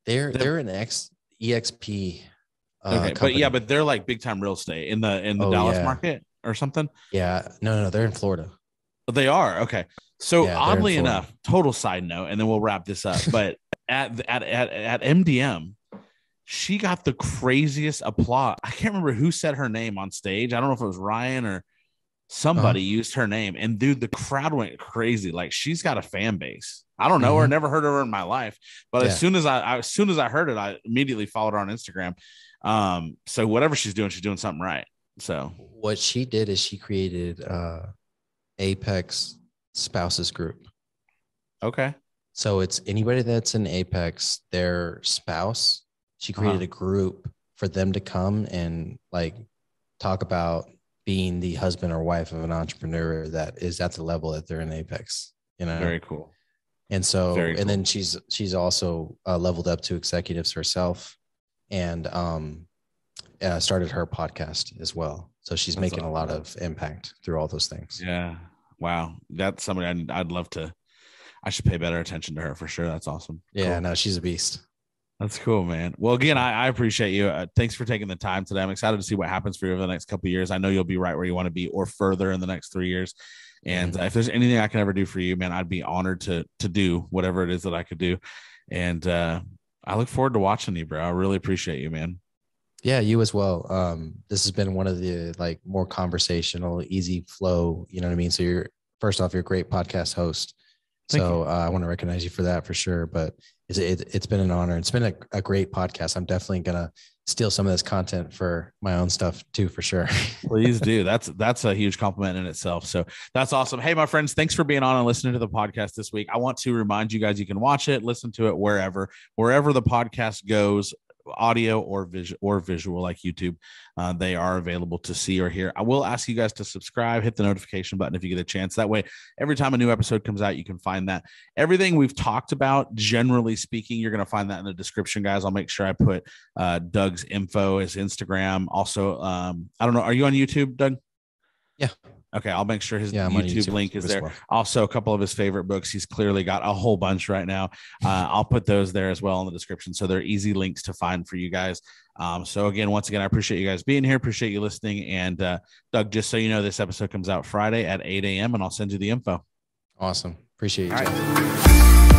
They're an EXP. But they're like big time real estate in the Dallas market or something. Yeah, no, they're in Florida. They are okay. So oddly enough, total side note, and then we'll wrap this up. But at MDM, she got the craziest applause. I can't remember who said her name on stage. I don't know if it was Ryan or somebody used her name, and dude, the crowd went crazy. Like, she's got a fan base. I don't know her, never heard of her in my life, but as soon as I heard it, I immediately followed her on Instagram. So whatever she's doing something right. So what she did is she created Apex Spouses Group. Okay. So it's anybody that's in Apex, their spouse. She created a group for them to come and like talk about being the husband or wife of an entrepreneur that is at the level that they're in Apex. Very cool. And so, and then she's also leveled up to executives herself, and started her podcast as well. So she's making a lot of impact through all those things. Yeah. Wow. That's somebody I'd love to. I should pay better attention to her for sure. That's awesome. Yeah. Cool. No, she's a beast. That's cool, man. Well, again, I appreciate you. Thanks for taking the time today. I'm excited to see what happens for you over the next couple of years. I know you'll be right where you want to be or further in the next 3 years. And if there's anything I can ever do for you, man, I'd be honored to do whatever it is that I could do. And I look forward to watching you, bro. I really appreciate you, man. Yeah, you as well. This has been one of the like more conversational, easy flow. You know what I mean? So you're a great podcast host. So I want to recognize you for that for sure. But it's been an honor. It's been a great podcast. I'm definitely gonna steal some of this content for my own stuff too, for sure. Please do. That's a huge compliment in itself. So that's awesome. Hey, my friends, thanks for being on and listening to the podcast this week. I want to remind you guys, you can watch it, listen to it wherever the podcast goes, audio or visual like YouTube. They are available to see or hear. I will ask you guys to subscribe, hit the notification button if you get a chance. That way, every time a new episode comes out, you can find that. Everything we've talked about, generally speaking, you're going to find that in the description, guys. I'll make sure I put Doug's info, his Instagram. Also, I don't know. Are you on YouTube, Doug? Yeah. Okay, I'll make sure his Yeah, YouTube link is there. Well. Also, a couple of his favorite books. He's clearly got a whole bunch right now. I'll put those there as well in the description. So they're easy links to find for you guys. So again, once again, I appreciate you guys being here. Appreciate you listening. And Doug, just so you know, this episode comes out Friday at 8 a.m. and I'll send you the info. Awesome. Appreciate you.